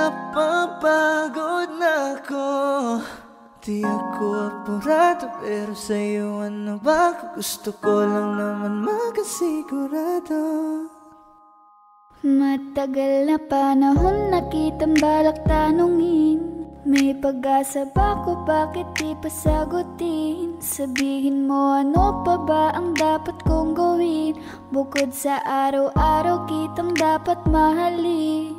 napapagod na ako. Di ako apurado, pero sa'yo ano ba? Gusto ko lang naman makasigurado. Matagal na panahon na kitang balak tanungin. May pag-asa ba ko, bakit di pa sagutin? Sabihin mo ano pa ba ang dapat kong gawin? Bukod sa araw-araw kitang dapat mahalin.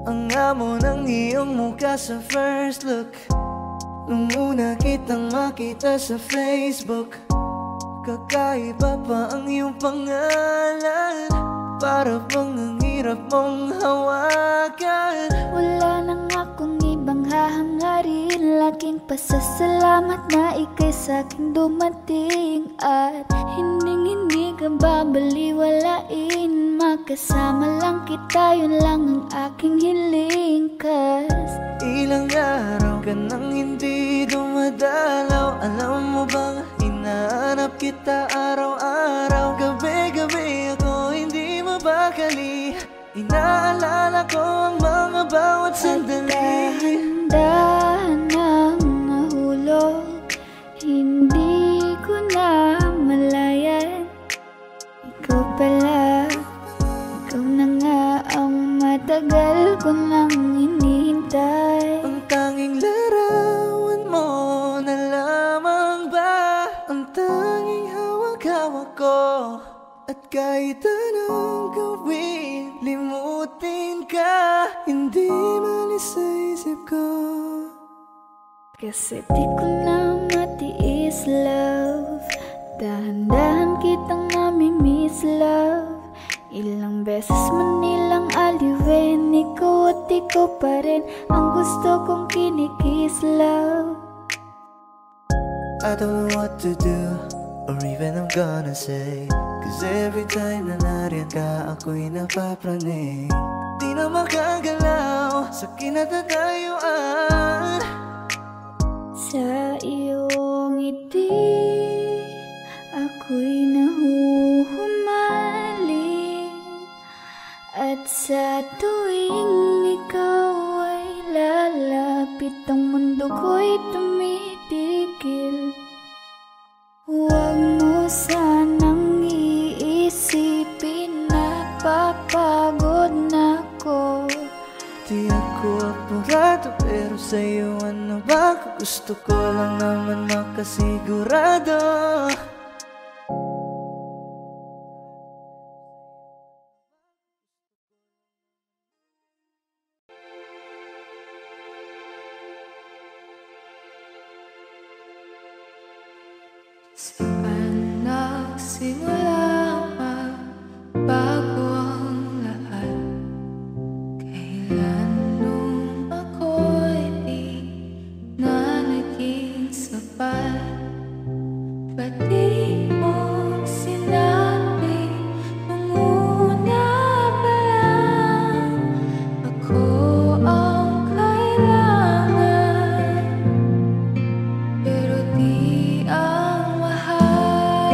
Ang amo ng iyong mukha sa first look, nung una kitang makita sa Facebook. Kakaiba pa ang iyong pangalan, para bang ang hirap mong hawakan. Wala nang akong ibang hahangarin, laking pasasalamat na ika'y sa'kin dumating. At hindi ka babaliwalain, makasama lang kita, yun lang ang aking hiling. Cause ilang araw ka nang hindi dumadalaw, alam mo bang hinahanap kita araw-araw. Gabi-gabi ako hindi mabakali, inaalala ko ang mga bawat sandali. Dahan-dahan ang nahulog, hindi ko na malayan. Ikaw pala, ikaw na nga ang matagal ko nang hinihintay. Ang tanging larawan mo na lamang ba ang tanging hawak-hawak ko. At kahit anong gawin, limutin ka, hindi malis sa isip ko. Kasi di ko na matiis, love. Dahan-dahan kitang nami-miss, love. Ilang beses man nilang aliwin, ikaw at ikaw pa rin ang gusto kong kinikiss, love. I don't know what to do, or even I'm gonna say, cause every time na nariyan ka, ako'y napapraning. Di na makagalaw sa kinatatayuan. Sa iyong ngiti, ako'y nahuhumaling. At sa tuwing ikaw ay lalapit, ang mundo ko'y tumitigil. Huwag mo sanang iisipin, napapagod na ako. Di ako apurado, pero sa'yo ano ba? Gusto ko lang naman makasigurado. Saan nagsimula pa bago ang lahat? Kailan nung ako'y di na naging sapat? Ba't di mo sinabi nung una pa lang ako ang kailangan? Pero di ang mahal.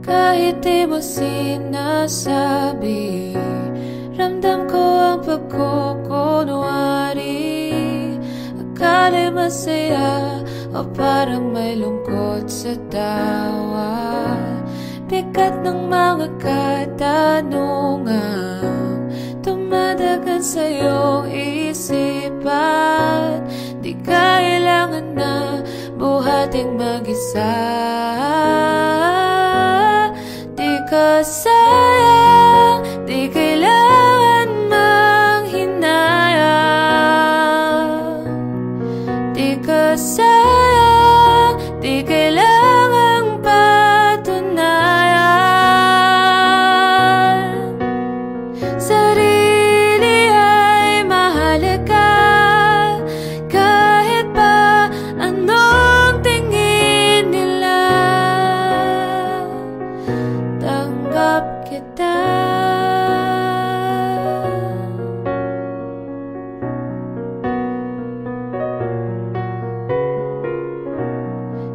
kahit di mo sinasabi. Ramdam ko ang pagkukunwari, akala masaya o parang may lungkot sa tawa. Bigat ng mga katanungan dumadagan sa iyong isipan. Di kailangan na buhating mag-isa. Di ka sayang, di kailangan manghinayang. Di ka sayang, di kailangang patunayan. Sarili ay mahalaga, kahit pa anong tingin nila. Tanggap kita.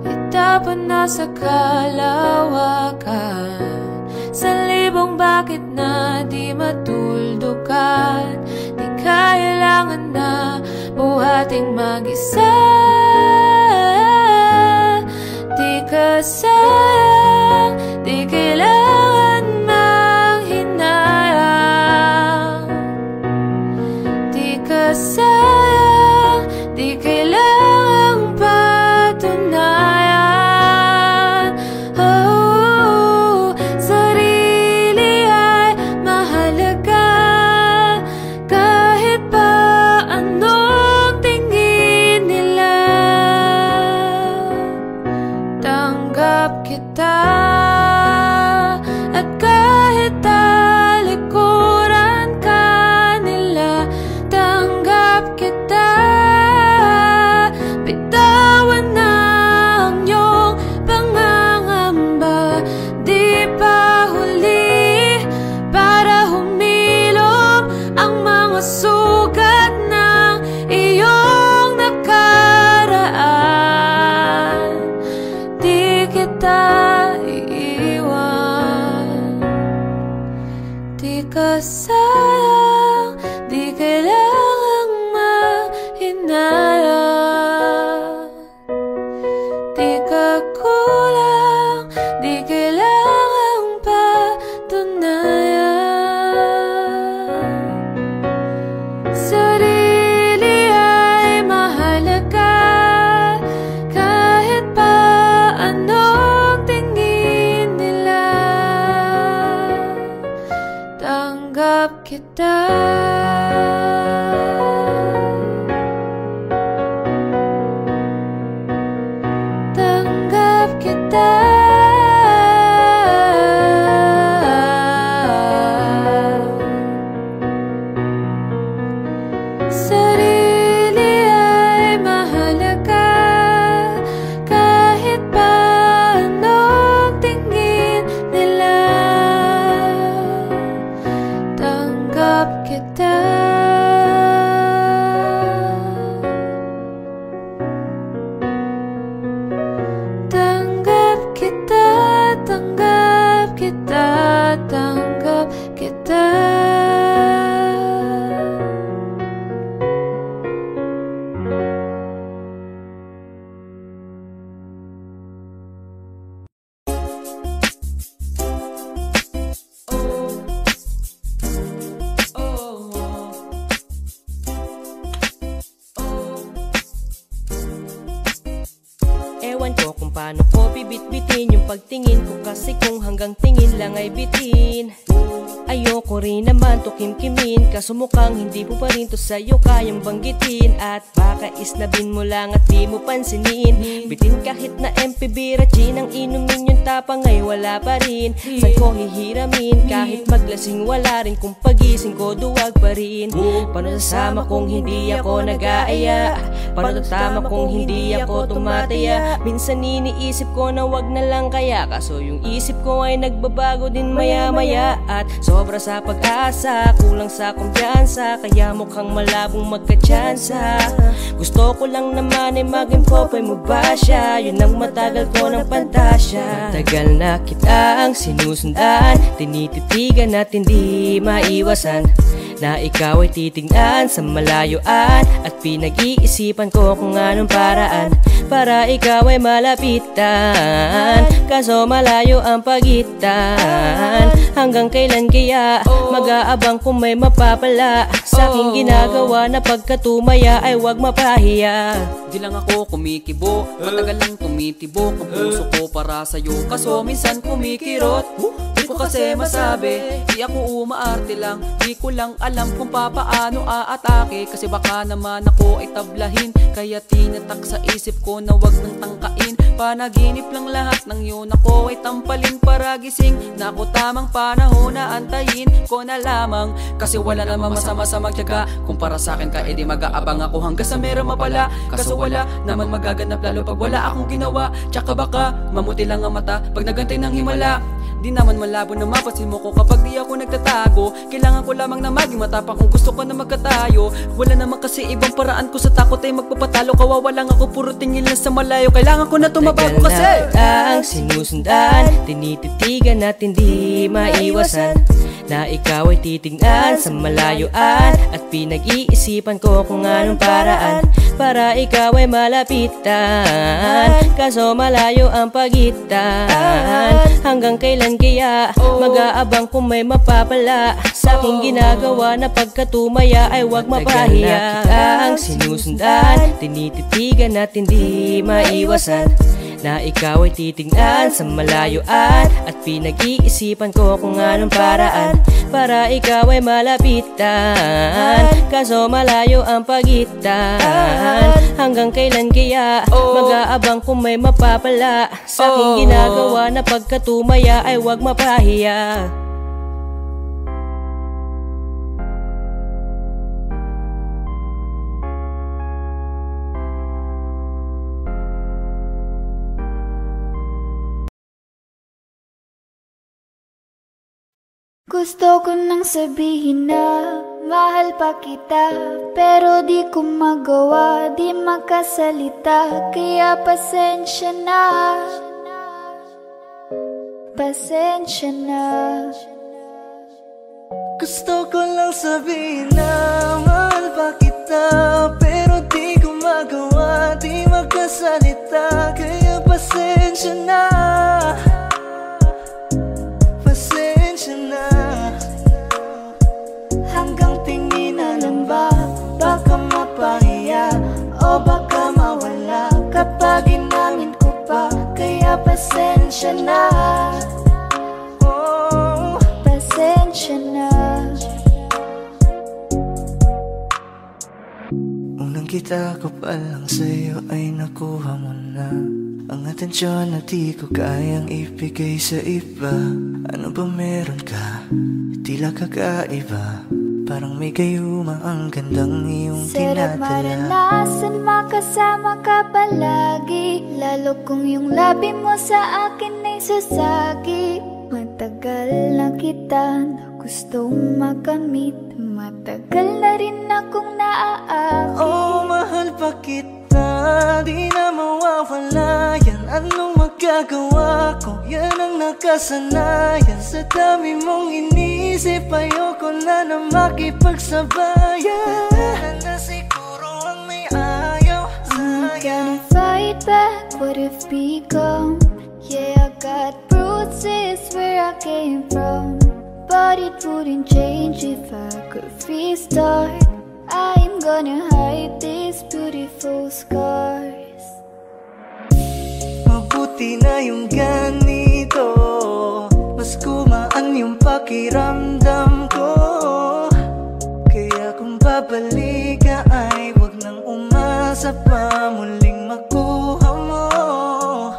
Itapon na sa kalawakan, sa libong bakit na di matuldukan. Di kailangan na buhating mag-isa. Di ka sayang, di kailangan manghinayang. Di ka sayang, di kailangang patunayan. Oh, sarili ay mahalaga, kahit pa anong tingin nila. Tanggap kita, at kahit talikuran ka nila. Tanggap kita, bitawan na ang iyong pangangamba. Di pa huli para humilom ang mga sugat ng iyong nakaraan. Di kita iiwan. Di ka sayang, di kailangang manghinayang. Di ka kulang, di kailangang patunayan. Sarili ay mahalaga, kahit pa anong tingin nila. Tanggap kita. Tanggap kita. Sarili ay mahalaga, kahit pa anong tingin nila. Tanggap kita. Tanggap kita, tanggap kita, tanggap kita. Ewan ko kung paano ko bibit-bitin yung pagtingin ko, kasi kung hanggang tingin lang ay bitin. Ayoko rin naman to kimkimin, kaso mukhang hindi mo pa rin to sa'yo kayang banggitin. At baka isnabin mo lang at di mo pansinin. Bitin kahit na MPB Rachin ang inumin, yung tapang ay wala pa rin. Saan ko hihiramin, kahit maglasing wala rin, kung pagising ko duwag pa rin. Paano sasama kung hindi ako nag-aaya? Paano tatama kung hindi ako tumataya? Minsan iniisip ko na wag na lang kaya, kaso yung isip ko ay nagbabago din maya-maya. At sobra sa pag-asa, kulang sa kumpiyansa, kaya mukhang malabong magkatsansa. Gusto ko lang naman ay maging popoy mo ba siya, yun ang matagal ko ng pantasya. Matagal na kitang sinusundan, tinititigan at hindi maiwasan na ikaw ay titignan sa malayuan. At pinag-iisipan ko kung anong paraan para ikaw ay malapitan, kaso malayo ang pagitan. Hanggang kailan kaya mag-aabang kung may mapapala sa aking ginagawa na pagkatumaya ay wag mapahiya. Di lang ako kumikibo, matagal lang tumitibok ang puso ko para sa'yo, kaso minsan kumikirot. Di ko kasi masabi, di ako umaarte lang, di ko lang alam kung papaano aatake, kasi baka naman ako ay tablahin. Kaya tinatak sa isip ko na wag nang tangkain, panaginip lang lahat ng yun ako ay tampalin para gising. Na ako tamang panahon na antayin ko na lamang, kasi wala namang masama sa magtiyaga. Kung para sa akin ka edi mag-aabang ako hanggang sa meron mapala, kaso wala naman magaganap lalo pag wala akong ginawa. Tsaka baka mamuti lang ang mata pag nagantay ng himala. Di naman malabo na mapasin mo ko kapag di ako nagtatago. Kailangan ko lamang na maging matapang kung gusto ko na magkatayo. Wala naman kasi ibang paraan ko sa takot ay magpapatalo. Kawawa lang ako, puro tingin lang sa malayo. Kailangan ko na tumabago kasi ang sinusundan, tinititigan at hindi maiwasan na ikaw ay titignan sa malayuan. At pinag-iisipan ko kung anong paraan para ikaw ay malapitan, kaso malayo ang pagitan. Hanggang kailan kaya mag-aabang kung may mapapala sa aking ginagawa na pagkatumaya ay wag mapahiya. Ang sinusundan, tinititigan at hindi maiwasan na ikaw ay titignan sa malayuan. At pinag-iisipan ko kung anong paraan para ikaw ay malapitan, kaso malayo ang pagitan. Hanggang kailan kaya mag-aabang kung may mapapala sa aking ginagawa na pagkatumaya ay wag mapahiya. Gusto ko nang sabihin na mahal pa kita, pero di ko magawa, di makasalita. Kaya pasensya na, pasensya na. Gusto ko lang sabihin na mahal pa kita, pero di ko magawa, di makasalita. Kaya pasensya na, pasensya na. Hanggang tingin na lang ba, baka mapahiya o baka mawala kapag inangin ko pa. Kaya pasensya na, pasensya na. Unang kita ko pa lang sa'yo ay nakuha mo na ang atensyon na di ko kayang ibigay sa iba. Ano ba meron ka? Tila kakaiba, parang may gayuma ang gandang iyong Sarap tinatala. maranasan makasama ka palagi, lalo kung yung labi mo sa akin ay sasagi. Matagal na kita na gustong makamit, matagal na rin akong naaakit. Oh, mahal pa kita, di na mawawala yan. Anong magagawa ko? Yan ang nakasanayan. Sa dami mong inisip, ayoko na na makipagsabayan. Na siguro ang may ayaw I'm sa'yo. gonna fight back what if become. Yeah, I got bruises where I came from, but it wouldn't change if I could restart. I'm gonna hide these beautiful scars. Mabuti na yung ganito, mas gumaan yung pakiramdam ko. Kaya kung babalik ka ay wag nang umasa pa muling makuha mo.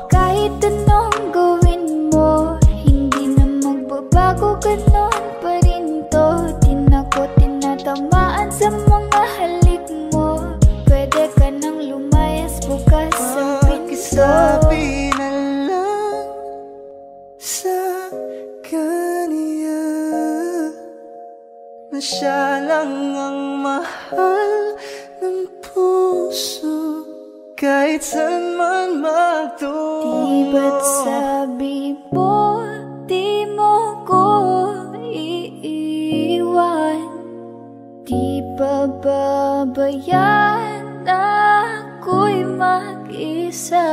Kahit anong gawin mo, hindi na magbabago, ganon pa rin to. Di na ko tinatamaan sa mga halik mo. Pwede ka nang lumayas, bukas ang pinto. Pakisabi na lang kanya, na siya lang ang mahal ng puso, kahit saan man magtungo. Di ba't sabi mo, di mo ko iiwan? Di ba babayaan ako'y mag-isa?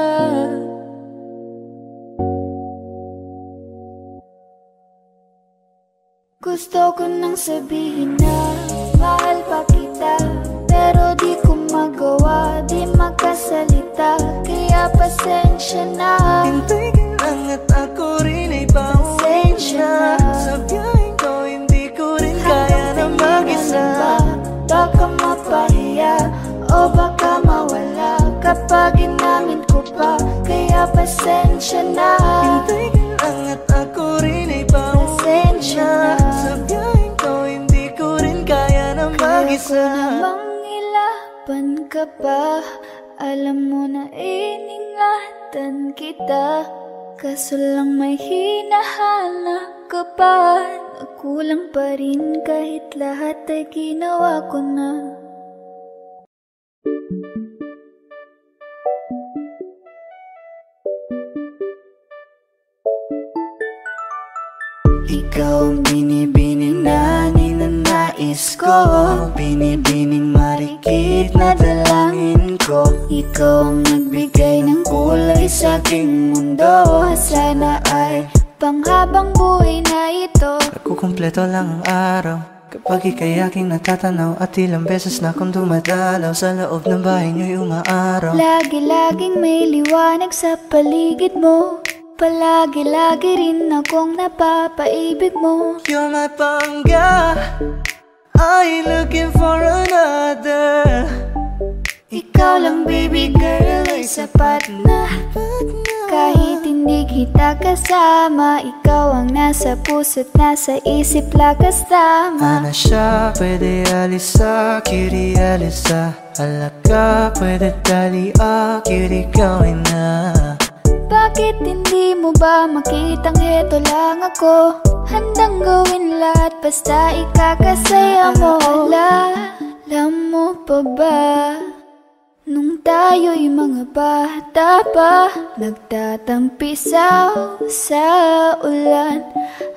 Gusto ko nang sabihin na mahal pa kita, pero di ko magawa, di makasalita, kaya pasensya na. Hintay ka lang at ako rin ay pauwi na. Sa biyaheng ko hindi ko rin kaya na mag-isa. Baka mapahiya o baka mawala kapag inamin ko pa, kaya pasensya na. Hintay ka lang at ako rin ay pauwi na. Sa biyaheng ko hindi ko rin kaya na mag-isa. Kaya ko namang ilaban ka pa, alam mo na iningatan kita, kaso lang may hinahanap ka pa. Nagkulang pa rin kahit lahat ay ginawa ko na. Ikaw ang binibini na ninanais ko, binibining marikit na dalangin ko. Ikaw ang nagbigay ng kulay sa aking mundo, sana ay panghabang buhay na ito. Nagkukumpleto lang ang araw kapag ika'y aking natatanaw, at ilang beses na akong dumadalaw sa loob ng bahay niyo'y umaaraw. Lagi-laging may liwanag sa paligid mo, palagi-lagi rin akong napapaibig mo. You're my pangga, I ain't looking for another. Ikaw lang baby girl ay sapat na, kahit hindi kita kasama. Ikaw ang nasa puso't nasa isip, lakas tama. Ana siya, pwede alisa, kiri alisa. Alaka, pwede tali, kiri gawin na. Bakit hindi mo ba makitang heto lang ako? Handang gawin lahat basta ikakasaya mo. Alam mo pa ba, nung tayo'y mga bata pa, nagtatampisaw sa ulan,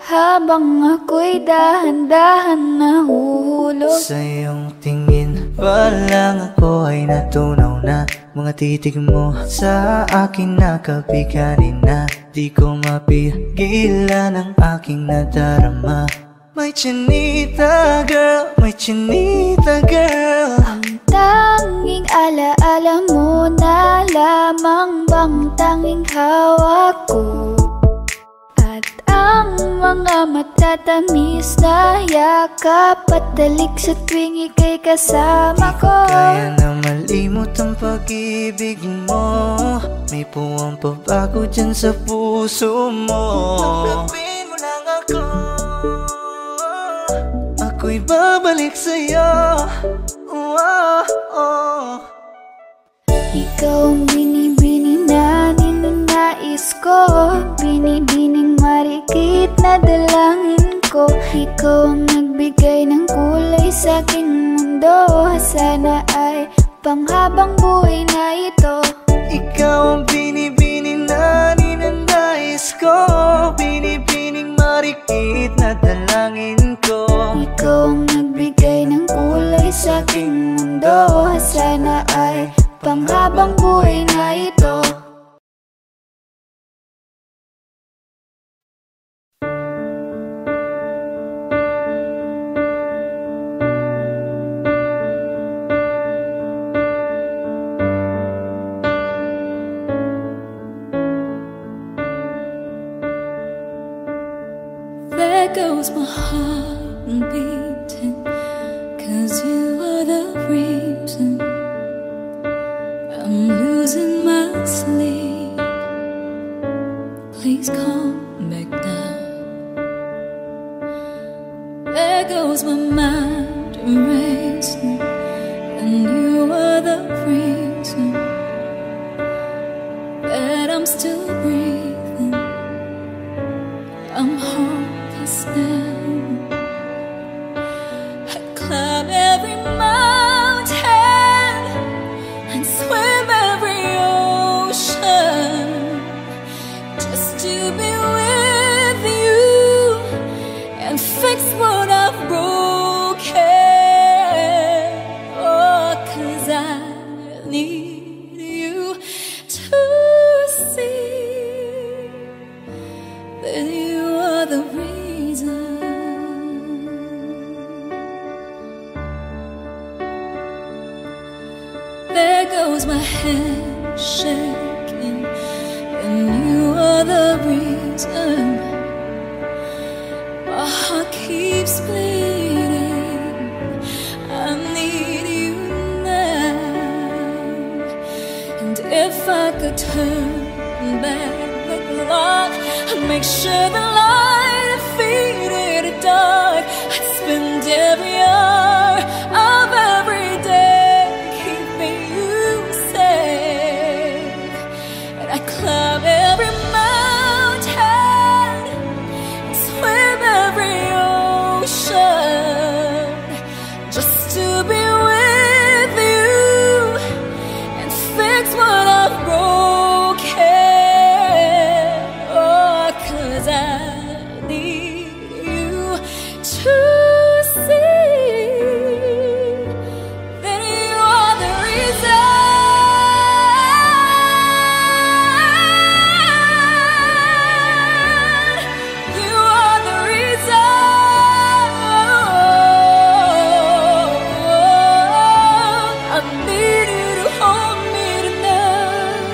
habang ako'y dahan-dahan nahuhulog. Sa iyong tingin pa lang ako ay natunaw na. Mga titig mo sa akin nakabiganin na. Di ko mapigilan ang aking nadarama. My chinita girl, my chinita girl. Ang tanging alaala mo na lamang bang tanging hawak ko, at ang mga matatamis na yakap at dalik sa tuwing ika'y kasama ko. Kaya na malimot ang pag-ibig mo, may puwang pabago dyan sa puso mo. Tanggapin mo lang ako, ako'y babalik sa'yo. Ikaw ang binibini na ninanais ko, binibining marikit na dalangin ko. Ikaw ang nagbigay ng kulay sa aking mundo, sana ay panghabang buhay na ito. Ikaw ang binibini na ninanais ko, binibining marikit na dalangin ko. Ikaw ang nagbigay ng kulay sa aking mundo, sana ay panghabang buhay na ito. There goes my heart beating, 'cause you are the reason I'm losing my sleep. Please come back now. There goes my mind racing, and you are the reason that I'm still breathing. I'm home. focus now. I'd climb every mountain and swim every ocean just to be with you and fix what I've broken. Oh, 'cause I need you to see that you are the reason. There goes my hand shaking, and you are the reason. My heart keeps bleeding. I need you now. And if I could turn back the clock, I'd make sure the light defeated the dark. I'd spend every hour of every day keeping you safe. And I'd climb every mountain and swim every ocean just to be with you and fix what I've broken. Oh, 'cause I need you to see that you are the reason. You are the reason. I need you to hold me tonight.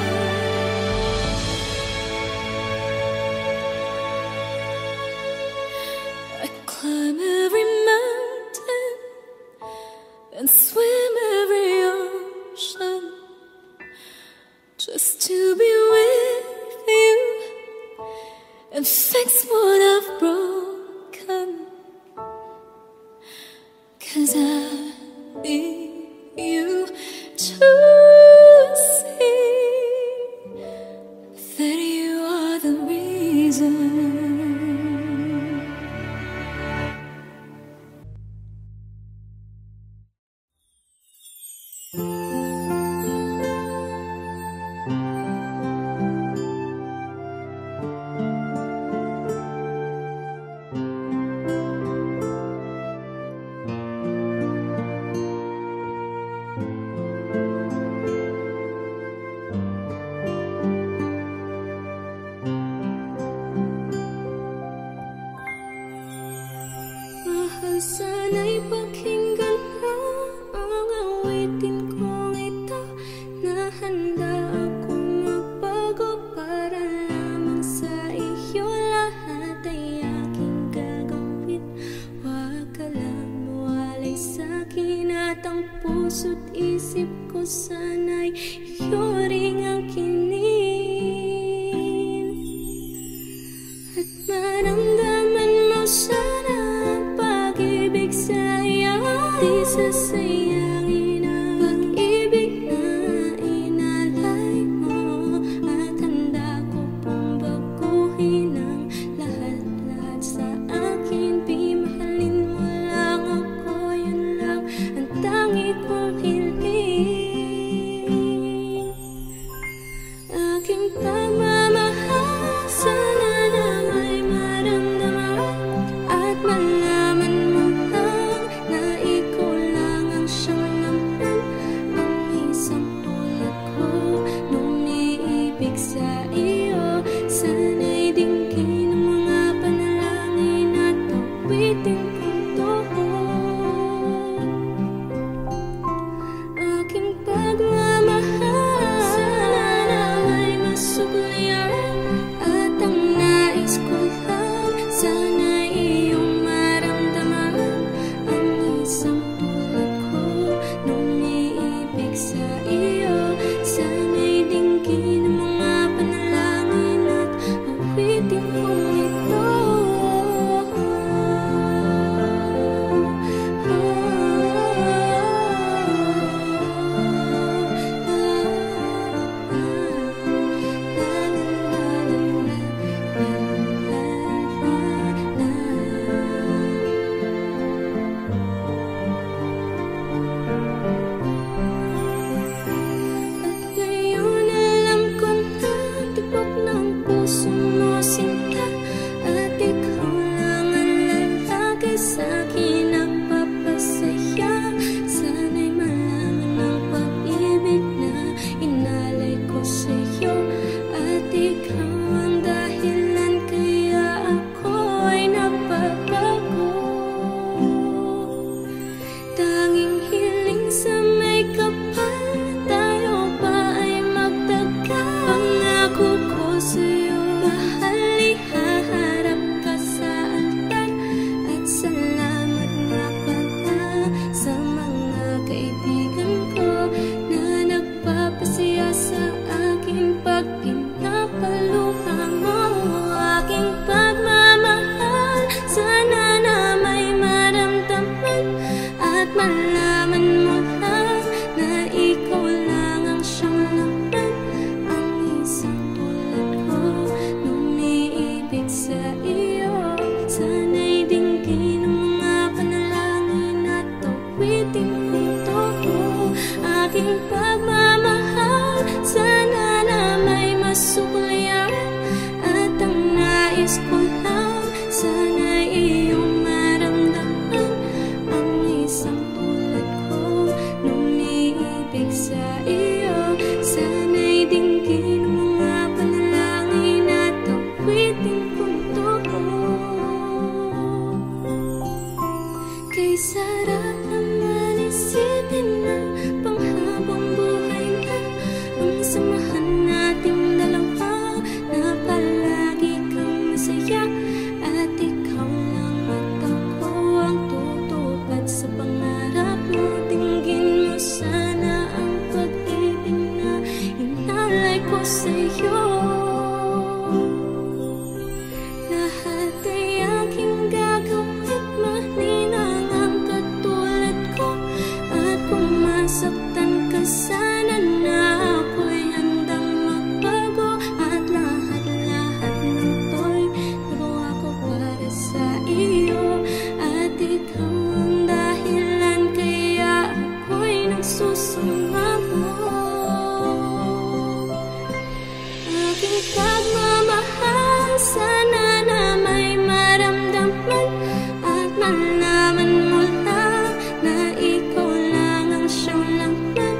I'd climb every mountain and swim every ocean just to be with you and fix what I've broken. 'Cause I need you to see that you are the reason. Mahal, sana'y pakinggan mo ang awitin kong ito, na handa akong magbago para lamang sa iyo. Lahat ay aking gagawin, huwag ka lang mawalay sa'kin, at ang puso't isip ko sana'y iyo ring ang kinin. At maramdaman mo sana ang pag-ibig sa iyo, di sasayangin ang pag-ibig na inalay mo. At handa ko pong baguhin ang lahat-lahat sa akin. Mahalin mo lang ako, yun lang ang tangi kong hiling. sarap naman isipin na panghabang buhay na ang samahan nating dalawa, na palagi kang masaya at ikaw lang at ako ang tutupad sa pangarap mo. Tingin mo sana ang pag-ibig na inalay ko sa'yo. Lahat ay aking gagawin, maninang ang katulad ko. At kung masaktan ka sana, na ako'y handang magbago. At lahat-lahat ng to'y nagawa ko para sa iyo. At ikaw ang dahilan kaya ako'y nagsusumamo. Aking pagmamahal, sana na may maramdaman at malaman mo lang na ikaw lang ang siyang laman.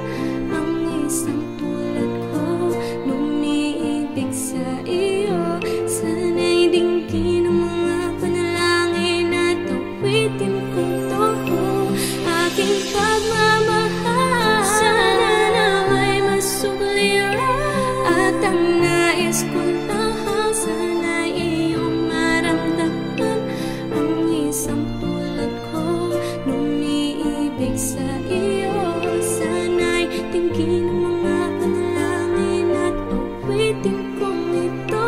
Ang isang tulad ko lumiibig sa iyo. Sana'y dinggin ang mga panalangin at awitin kong to. Aking pagmamahal, sana na may masuklian. At ang nais ko lang, sana'y iyong maramdaman. Ang isang tulad ko lumiibig sa iyo. Sana'y dinggin ang mga panalangin at awitin kong ito.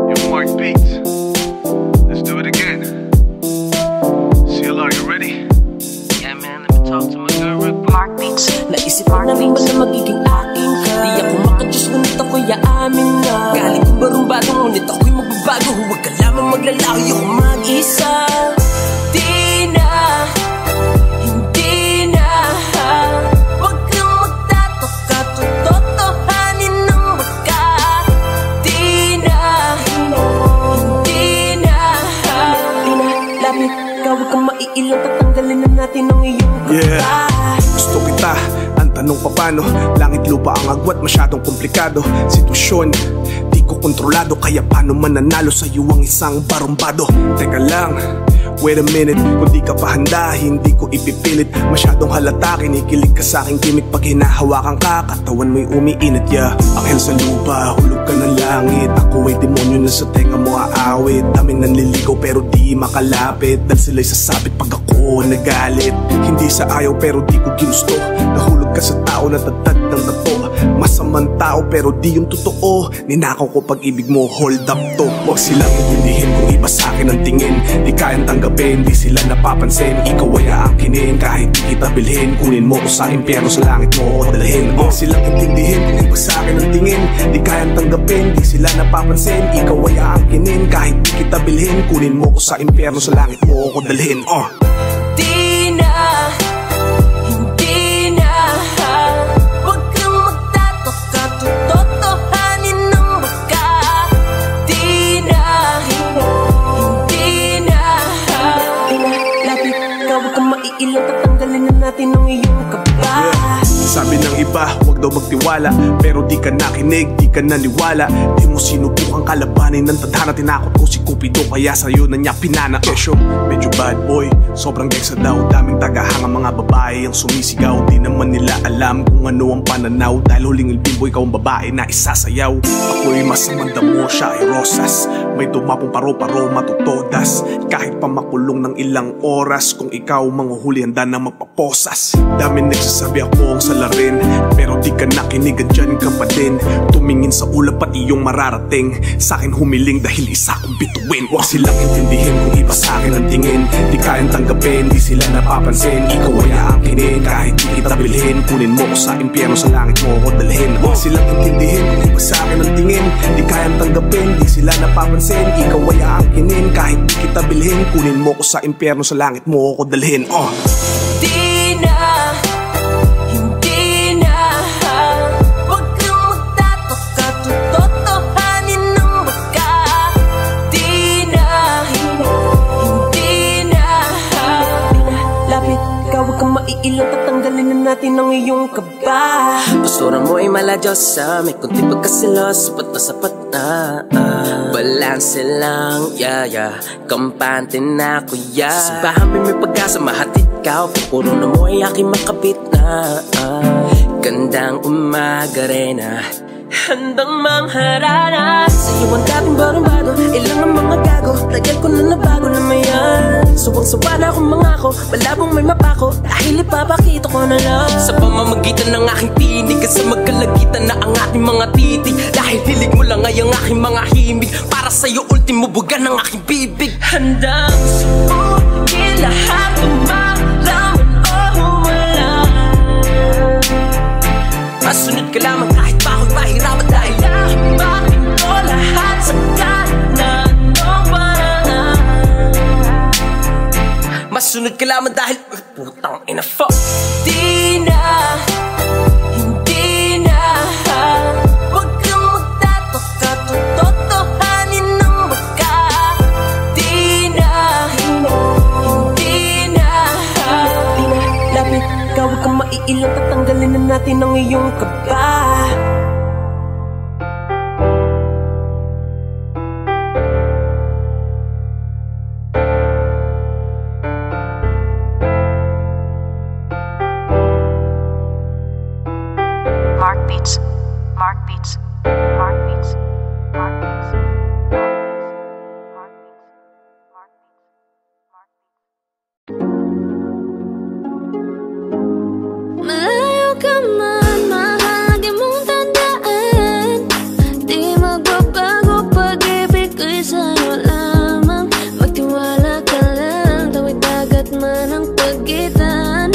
Yo, Mark Beats. Let's do it again. CLR, you ready? Yeah man, let me talk to my girl real quick. Mark Beats. Naisip ko namin ba na magiging akin ka? Di ako makadiyos ngunit ako'y aamin na galing kong barumbado ngunit ako'y magbabago. Huwag ka lamang maglalaho, ako mag-isa. Di na, hindi na. Huwag kang magtatoka, totohanin ng baka. Di na, hindi na. Di na, lapit ka, huwag kang maiilang. Tatanggalin na natin ang iyong kaka. Gusto kita, ang tanong pa paano? Langit lupa ang agwat, masyadong komplikado. Sitwasyon, di ko kontrolado. Kaya paano mananalo sa'yo ang isang barumbado? Teka lang, wait a minute. Kung di ka pa handa, hindi ko ipipilit. Masyadong halata, kinikilig ka sa'king gimmick. Pag hinahawakan ka, katawan mo'y umiinit. Anghel sa lupa, hulog ka ng langit. Ako ay demonyo na sa tenga mo aawit. Daming nanliligaw pero di makalapit. Dahil sila'y sasabit pag ako nagalit. Hindi sa ayaw pero di ko ginusto. Nahulog ka sa tao na tatad ng tato. Masamang tao pero di yung totoo. Ninakaw ko pag-ibig mo, hold up to. Huwag silang intindihin kung iba sa'kin ang tingin. Di kayang tanggapin, di sila napapansin. Ikaw ay aakinin kahit di kita bilhin. Kunin mo ko sa impyerno, sa langit mo ko dalhin. Huwag silang intindihin kung iba sa'kin ang tingin. Di kayang tanggapin, di sila napapansin. Ikaw ay aakinin kahit di kita bilhin. Kunin mo ko sa impyerno, sa langit mo ko dalhin. Di na, hindi na. Huwag kang magtatoka, totohanin ng baka. Di na, hindi na. Lapit ka, huwag kang maiilang. Tatanggalin na natin ang iyong kaba. Sabi ng iba, huwag daw magtiwala. Pero di ka nakinig, di ka naniwala. Di mo sinubukang kalabanin ng tadhana. Tinakot ko si Cupido, kaya sa'yo na niya pinana. Kesyo, medyo bad boy, sobrang geksa daw. Daming tagahang ang mga babae ang sumisigaw. Di naman nila alam kung ano ang pananaw. Dahil huling ilbimbo, ikaw ang babae na isasayaw. Ako'y masamang damo, siya ay rosas. May dumapong paro-paro matutodas. Kahit pa makulong ng ilang oras, kung ikaw manghuhuli handa na magpaposas. Dami nagsasabi akong salarin, pero di ka nakinig, andyan ka pa din. Tumingin sa ulap pati yung mararating. Sa'kin humiling dahil isa kong bituin. Huwag silang intindihin kung iba sa'kin ang tingin. Di kayang tanggapin, di sila napapansin. Ikaw ay aakinin, kahit di kita bilhin. Kunin mo ko sa impyerno, sa langit mo ko dalhin. Huwag silang intindihin kung iba sa'kin ang tingin. Di kayang tanggapin, di sila napapansin. Ikaw ay aakinin, kahit di kita bilhin. Kunin mo ko sa impyerno, sa langit mo ko dalhin. Di na, hindi na, huwag kang magtataka, tutotohanin ng baka. Di na, hindi na, lapit ka, huwag kang maiilang, tatanggalin na natin ang iyong kaba. Postura mo ay maladyosa, may kunti pagkasilos, sapat na sapat na. Balanse lang, yeah, kampante na kuya. Sa simbahan may pag-asa, mahatid ka. Pupuro na mo ay aking makabit na. Gandang umaga rin handang mangharana. Sa'yo ang dating barumbado, ilang ang mga gago. Tagal ko na nabago na mayan. Suwang-suwa na akong mangako, malabong may mapako. Dahil ipapakita ko na lang sa pamamagitan ng aking tinig, sa magkalagitan na ang ating mga titig. Dahil hilig mo lang ay ang aking mga himig. Para sa'yo ultimo buga ng aking bibig. Handang subukin lahat umalaman o wala. Masunod ka lamang kahit pa ako'y mahirapan. Dahil lahabakin ko lahat sa kanan ng paraan. Masunod ka lamang dahil putang ina fuck. Di na, hindi na, huwag kang magtataka, tutotohanin ng baka. Di na, hindi na, lapit ka, huwag kang maiilang, tatanggalin na natin ang iyong kaba. Mark Beats, Mark Beats, Mark Beats, Mark Beats, Mark Beats, Mark Beats. Malayo ka man, mahal lagi mong tandaan. Di magbabago, pag-ibig ko'y sa'yo lamang. Magtiwala ka lang, tawid dagat man ang pagitan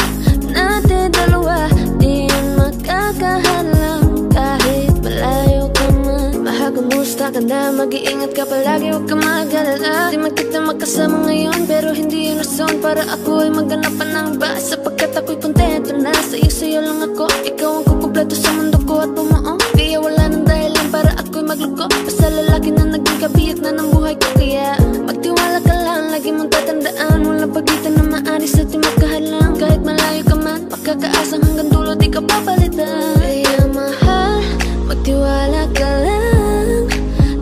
natin dalawa, di yun makakahalang. Kahit malayo ka man, mahagumusta ka na, mag-iingat ka palagi, huwag ka mag-alala. Di man kita magkasama ngayon, pero hindi yun rason para ako ay maghanap pa ng iba. Sapagkat ako'y kontento na sa'yo lang ako. Ikaw ang kukumpleto sa mundo ko at bumuo. Kaya wala nang dahilan para ako'y magluko. Basta lalaki na naging kabiyak na ng buhay ko. Kaya magtiwala ka lang, lagi mong tatandaan. Walang pagitan na maaris at di magkahalang. Kahit malayo ka man, makakaasang hanggang dulo di ka papalitan. Kaya mahal, magtiwala ka lang.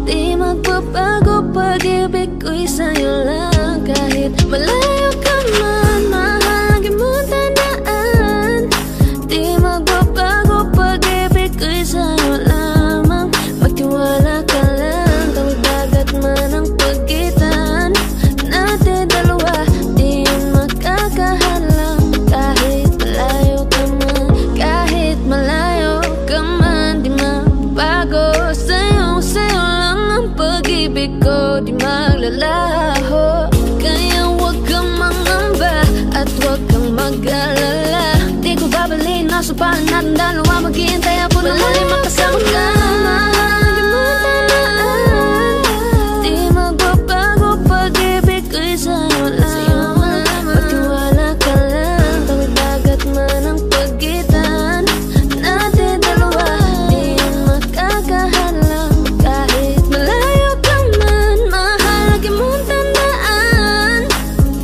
Di magbabago, pag-ibig ko'y sa'yo lang. Kahit malayo ka man, mahal lagi mong tandaan. Di magbabago, pag-ibig ko'y sa'yo lamang. Magtiwala ka lang, tawid dagat man ang pagitan natin dalawa, di yun makakahalang. Kahit malayo ka man, kahit malayo ka man, di magbago. Sa'yo lang ang pag-ibig ko, di maglalaho. Kaya huwag kang mangamba at huwag kang mag-alala. Di ko babaliin, nasupahan natin dalawa, maghihintay ako na muli makasama ka. Di magbabago, pag-ibig ko'y sa'yo lamang. Magtiwala ka lang, tawid dagat man ang pagitan natin dalawa, di yun makakahalang. Kahit malayo ka man, mahal lagi mong tandaan.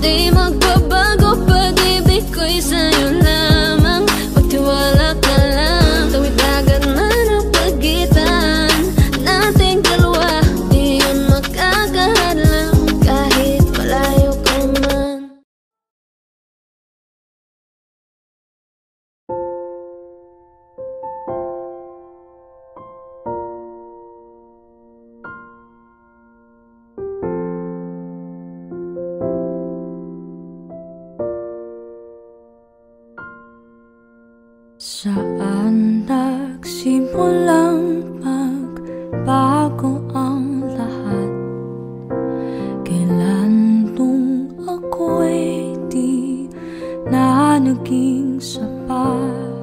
Di magbabago, pag-ibig ko'y sa'yo lamang. Magtiwala ka lang, tawid dagat man ang pagitan Saan nagsimulang magbago ang lahat? Kailan nung ako'y di na naging sapat?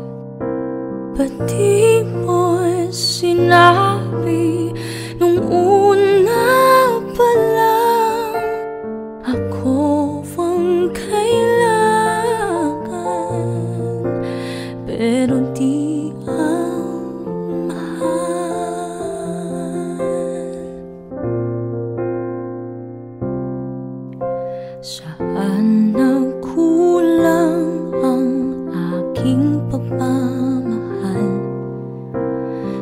Ba't di mo'y sinabi nung una pa lang? Ako ang kailangan, pero di ang mahal. Saan nagkulang ang aking pagmamahal?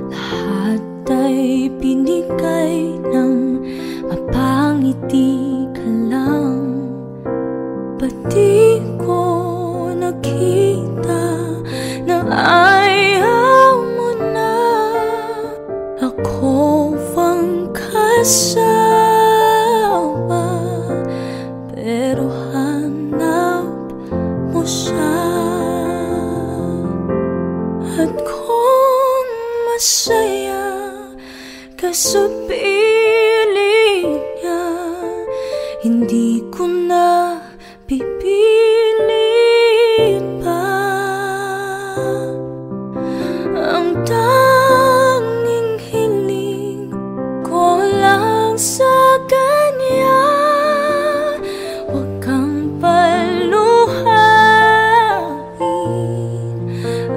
Lahat ay binigay ng mapangiti ka lang. Ba't di ko nakita na ayaw mo na? Ako ang kasama, pero hanap mo siya. At kung masaya ka sa piling niya, hindi ko na pipilit pa. Ang tanging hiling ko lang sa kanya, huwag kang paluhain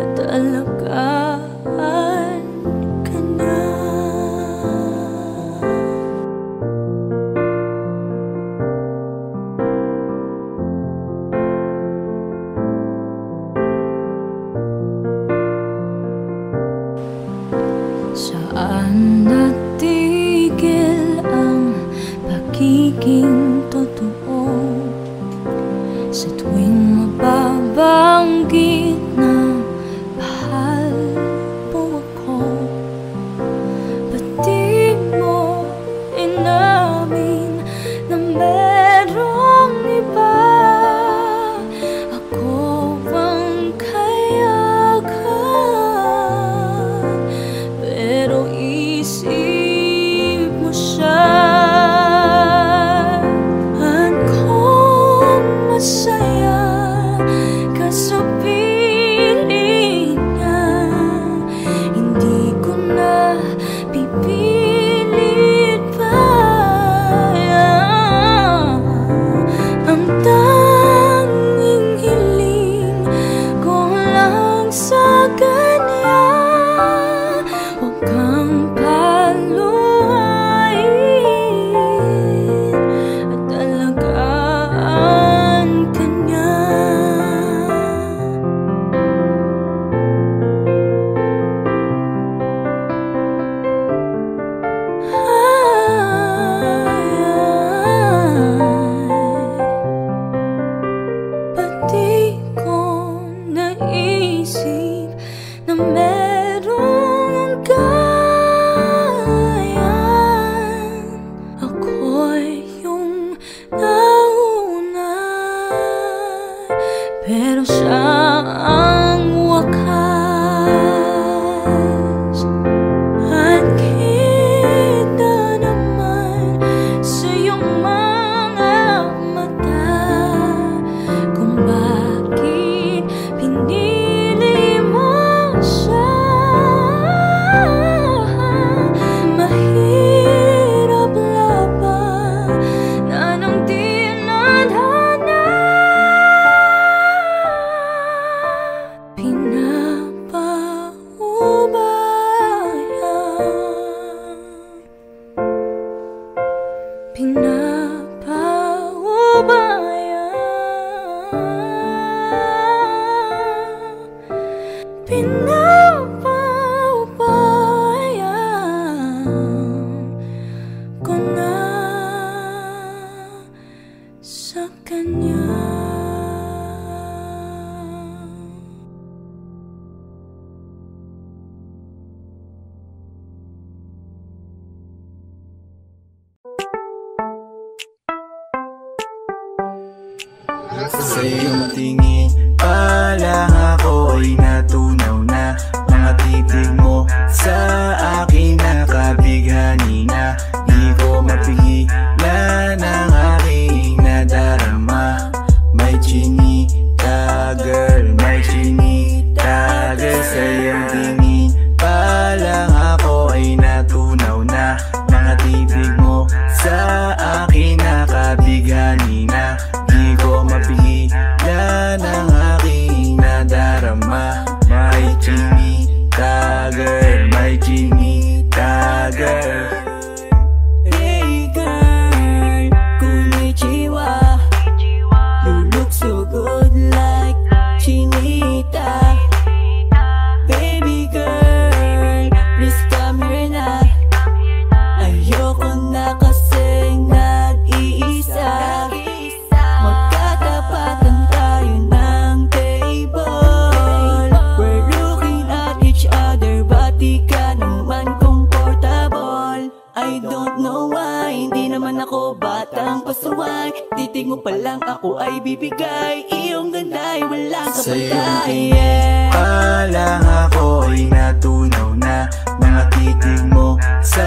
at alagaan ka na. Saan natigil ang pagiging totoo? Sa tuwing mababanggit na mahal mo ako, ba't di mo inamin na merong iba? Ako ang kayagan, pero isip mo siya. At kung masaya ka sa piling niya, hindi ko na pipilit pa. Ang tanging hiling ko lang sa kanya, huwag kang paluhain at alagaan ka niya. Ba't di ko naisip na merong gayan? Ako'y yung nauna, pero siya ang wakas. At kita naman sa iyong mga mata kung bakit pinili mo siya. Mahirap laban na nang di nadhana. Pinapaubayan ko na sa kanya. Sa iyong tingin pa lang ako ay natunaw naman ako batang pasaway. Titig mo pa lang ako ay bibigay. Iyong ganda'y walang kapantay. Pa lang ako ay natunaw na. Mga titig mo sa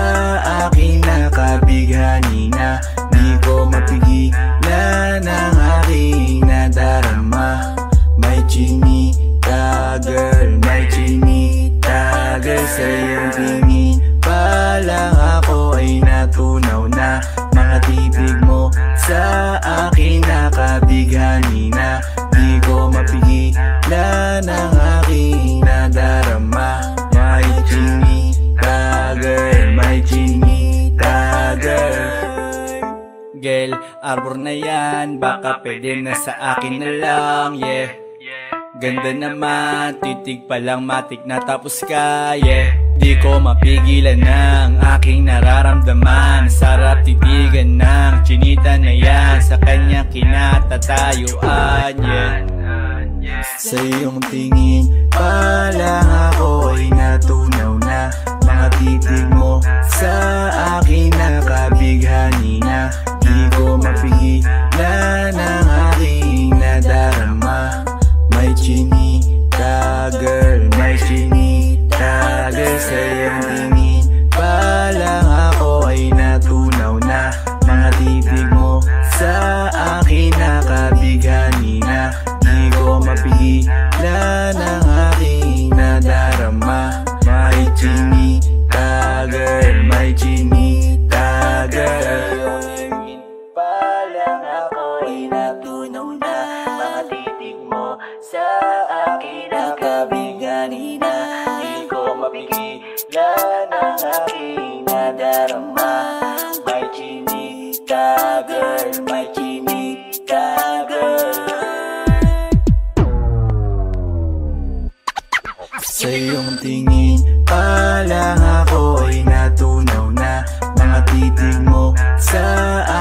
akin nakabighani na. Di ko mapigilan ang aking nadarama. May chinita girl, may chinita girl. Sa iyong tingin pa lang ako ay natunaw na. Mga titig mo sa akin nakabighani na. Di ko mapigilan ang aking nadarama. May chinita girl, may chinita girl. Girl, arbor na yan, baka pwede na sa akin na lang, yeah. Ganda naman, titig pa lang matik na tapos ka, yeah. Di ko mapigilan ng aking nararamdaman. Sarap titigan ng chinita na yan. Sa kanya kinatatayuan, yeah. Sa iyong tingin pa lang ako ay natunaw na. Mga titig mo sa akin nakabighani na. Di ko mapigilan ang aking nadarama. May chinita girl, may chinita girl. Sa iyong tingin pa lang ako ay natunaw na. Mga titig mo sa akin nakabighani na. Di ko mapigilan ang aking nadarama. May chinita girl, may chinita girl. Pa lang ako ay natunaw na. Mga titig mo sa akin nakabighani na. Di ko mapigilan ang aking nadarama. May chinita girl, may chinita girl. Sa iyong tingin pa lang ako ay natunaw na. Mga titig mo sa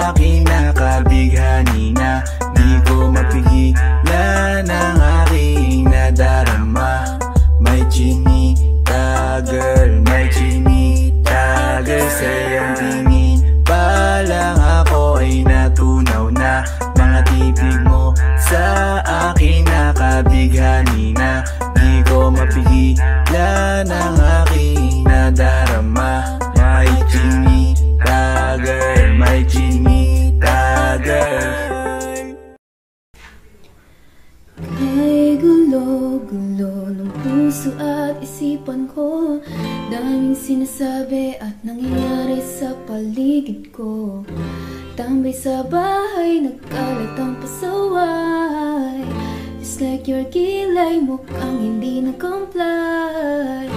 akin nakabighani na. Di ko mapigilan ang aking nadarama. May chinita girl, may chinita girl. Sa iyong tingin pa lang ako ay natunaw na. Mga titig mo sa akin nakabighani na. Di ko mapigilan ang aking nadarama. May chinita girl, may chinita girl. Ay gulo-gulo ng puso at isipan ko. Daming sinasabi at nangyayari sa paligid ko. Tambay sa bahay, nagkalat ang pasaway. Just like your kilay, mukhang hindi nag-comply.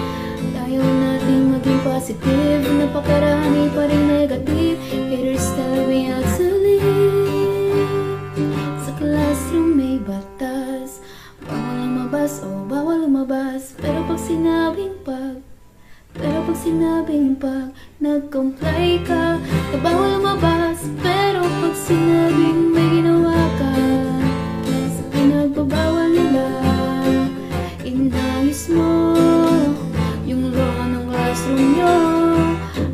Ayaw nating maging positive, napakarami pa rin negative. Haters tell me how to live. Sa classroom may batas, bawal lumabas o bawal lumabas. Pero pag sinabing nag-comply ka, na bawal lumabas. Pero pag sinabing may ginawa ka, sa pinagbabawal nila, inayos mo yung law ng classroom nyo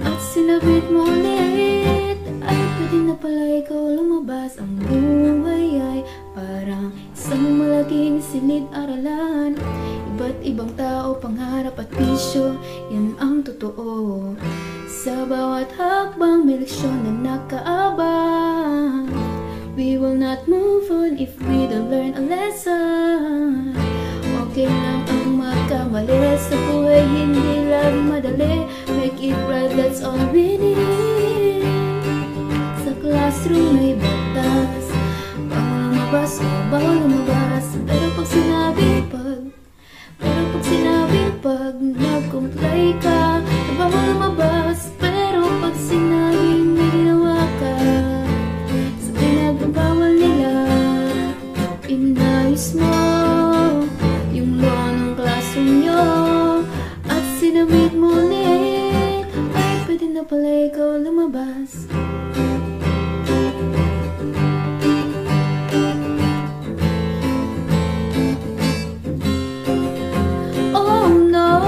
at sinabit mo ulit. Ay pwede na pala ikaw lumabas. Ang buhay ay parang isang malaking silid-aralan. Iba't ibang tao, pangarap at bisyo, yan ang totoo. Sa bawat hakbang may leksyon na nakaabang. We will not move on if we don't learn a lesson. Okay lang ang magkamali, sa buhay hindi lang madali. Make it right, that's all we need. Sa classroom may batas, bawal lumabas o bawal lumabas. Pero pag nag-comply ka, na bawal lumabas. Pero pag sinabing may ginawa ka, sa pinagbabawal nila, inayos mo yung law ng classroom nyo at sinabit mo ulit. Ay pwede na pala ikaw lumabas. Oh no,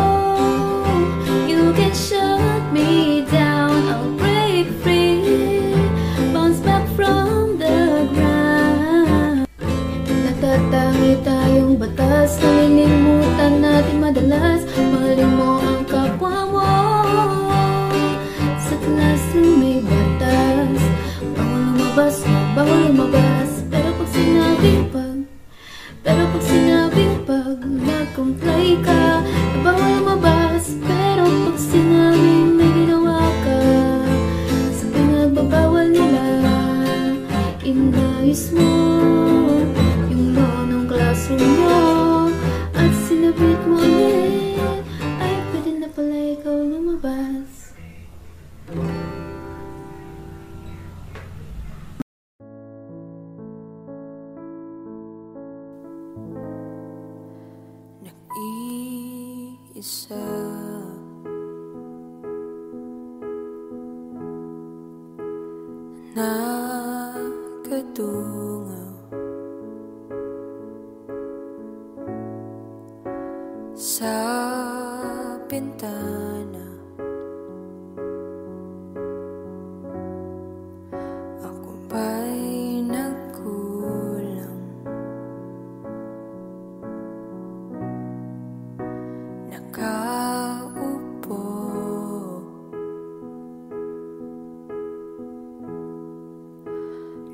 you can shut me down, I'll break free. nakadungaw sa bintana. Ako ba'y nagkulang? Nakaupo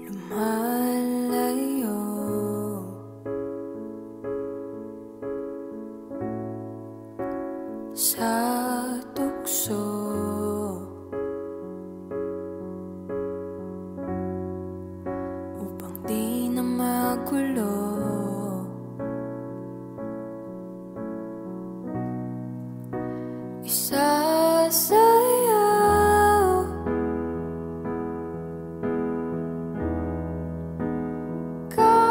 lumalayo sa tukso upang di na magulo. Isasayaw ka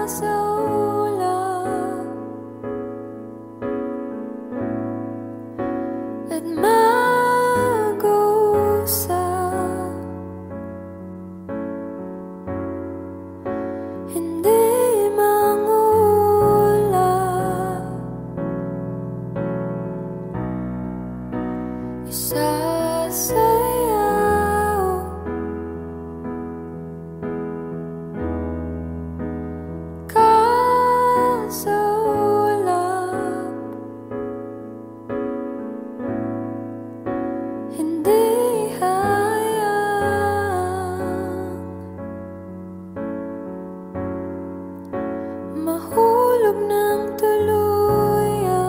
sa ulap at mag-usap, hindi mangulap. Isasayaw ka sa ulap, hindi hayang mahulog ng tuluyan.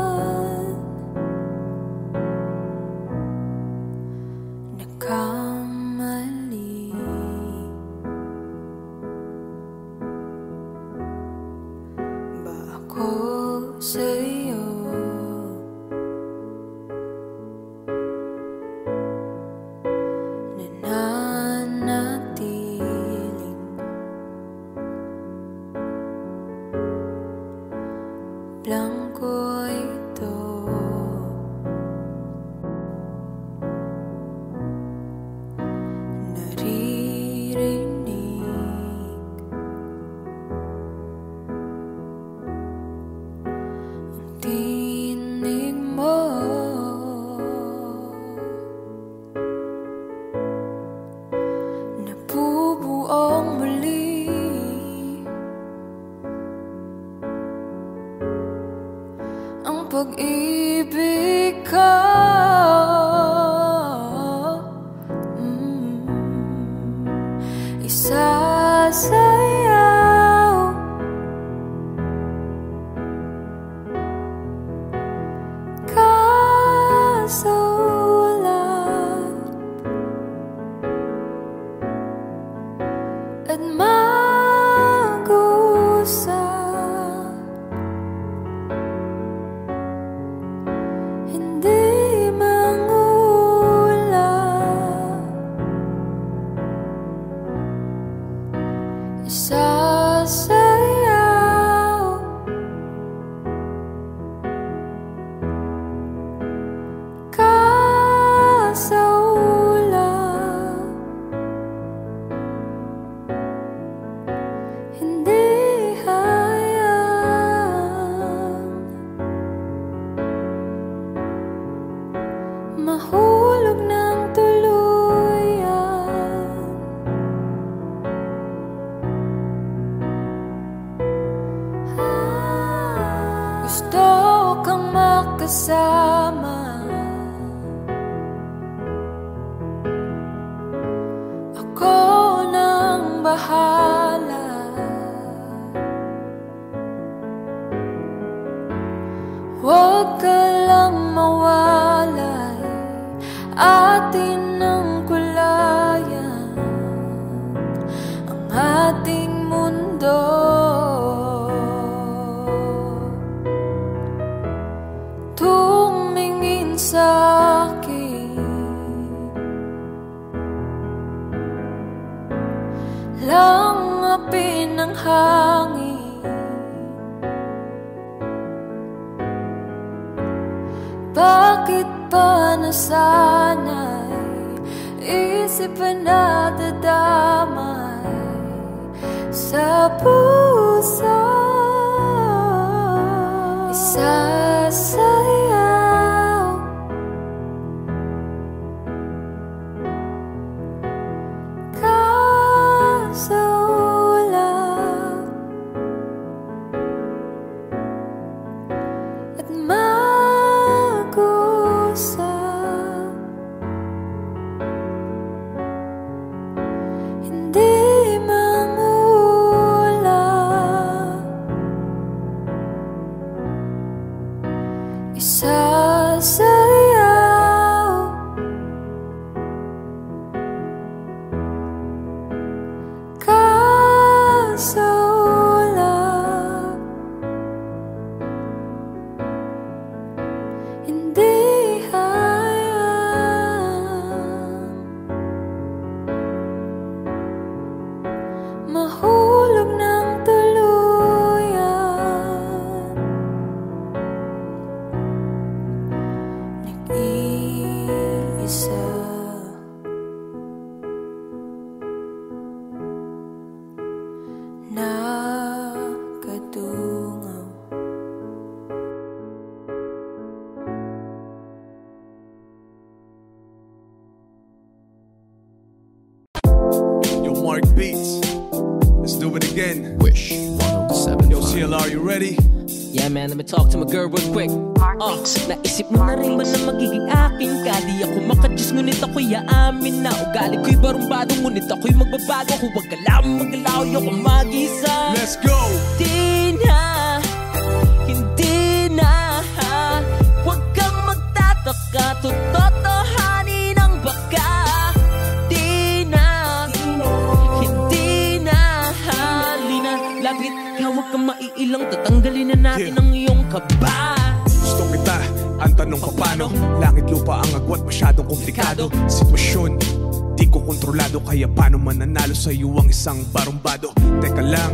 Nagkamali ba ako sa'yo? Nananatiling blanco ito. Naririnig ang tinig mo, nabubuong muli ang pag-ibig ko. Isasayaw ka sa ulap at mag-usap, hindi mangulap. Isasayaw ka sa ulap, hindi hayang mahulog ng tuluyan. Gusto kang makasama, ako nang bahala. Huwag ka lang mawalay, atin ang kulayan ang ating mundo. Tumingin sa'kin, langapin ang hangin. Bakit pa nasanay isip na dadaan? damay sa puso, isasayaw. Kasulap at mag-usap, hindi mangulap, isasayaw. Kasulap, hindi hayang mahulog ng tuluyan. Nag-iisa, nakadungaw. Yo, Mark Beats. Let's do it again. Wish 107. Yo, CLR, you ready? Yeah man, let me talk to my girl real quick. Naisip mo na rin ba na magiging akin ka? Di ako makadiyos ngunit ako'y aamin na ugali ko'y barumbado ngunit ako'y magbabago. Kung wag ka lang magalaw, ayoko mag-isa. Let's go! Di na, hindi na, huwag kang magtataka, tutotohanin ang baka. Di na, hindi na, halina, laglit ka, huwag kang maiilang, tatanggalin na natin ang iyong kaba. Gusto kita, ang tanong ka paano? Langit lupa ang agwat, masyadong komplikado. Sitwasyon, di ko kontrolado, kaya paano mananalo sa iyo ang isang barumbado? Teka lang,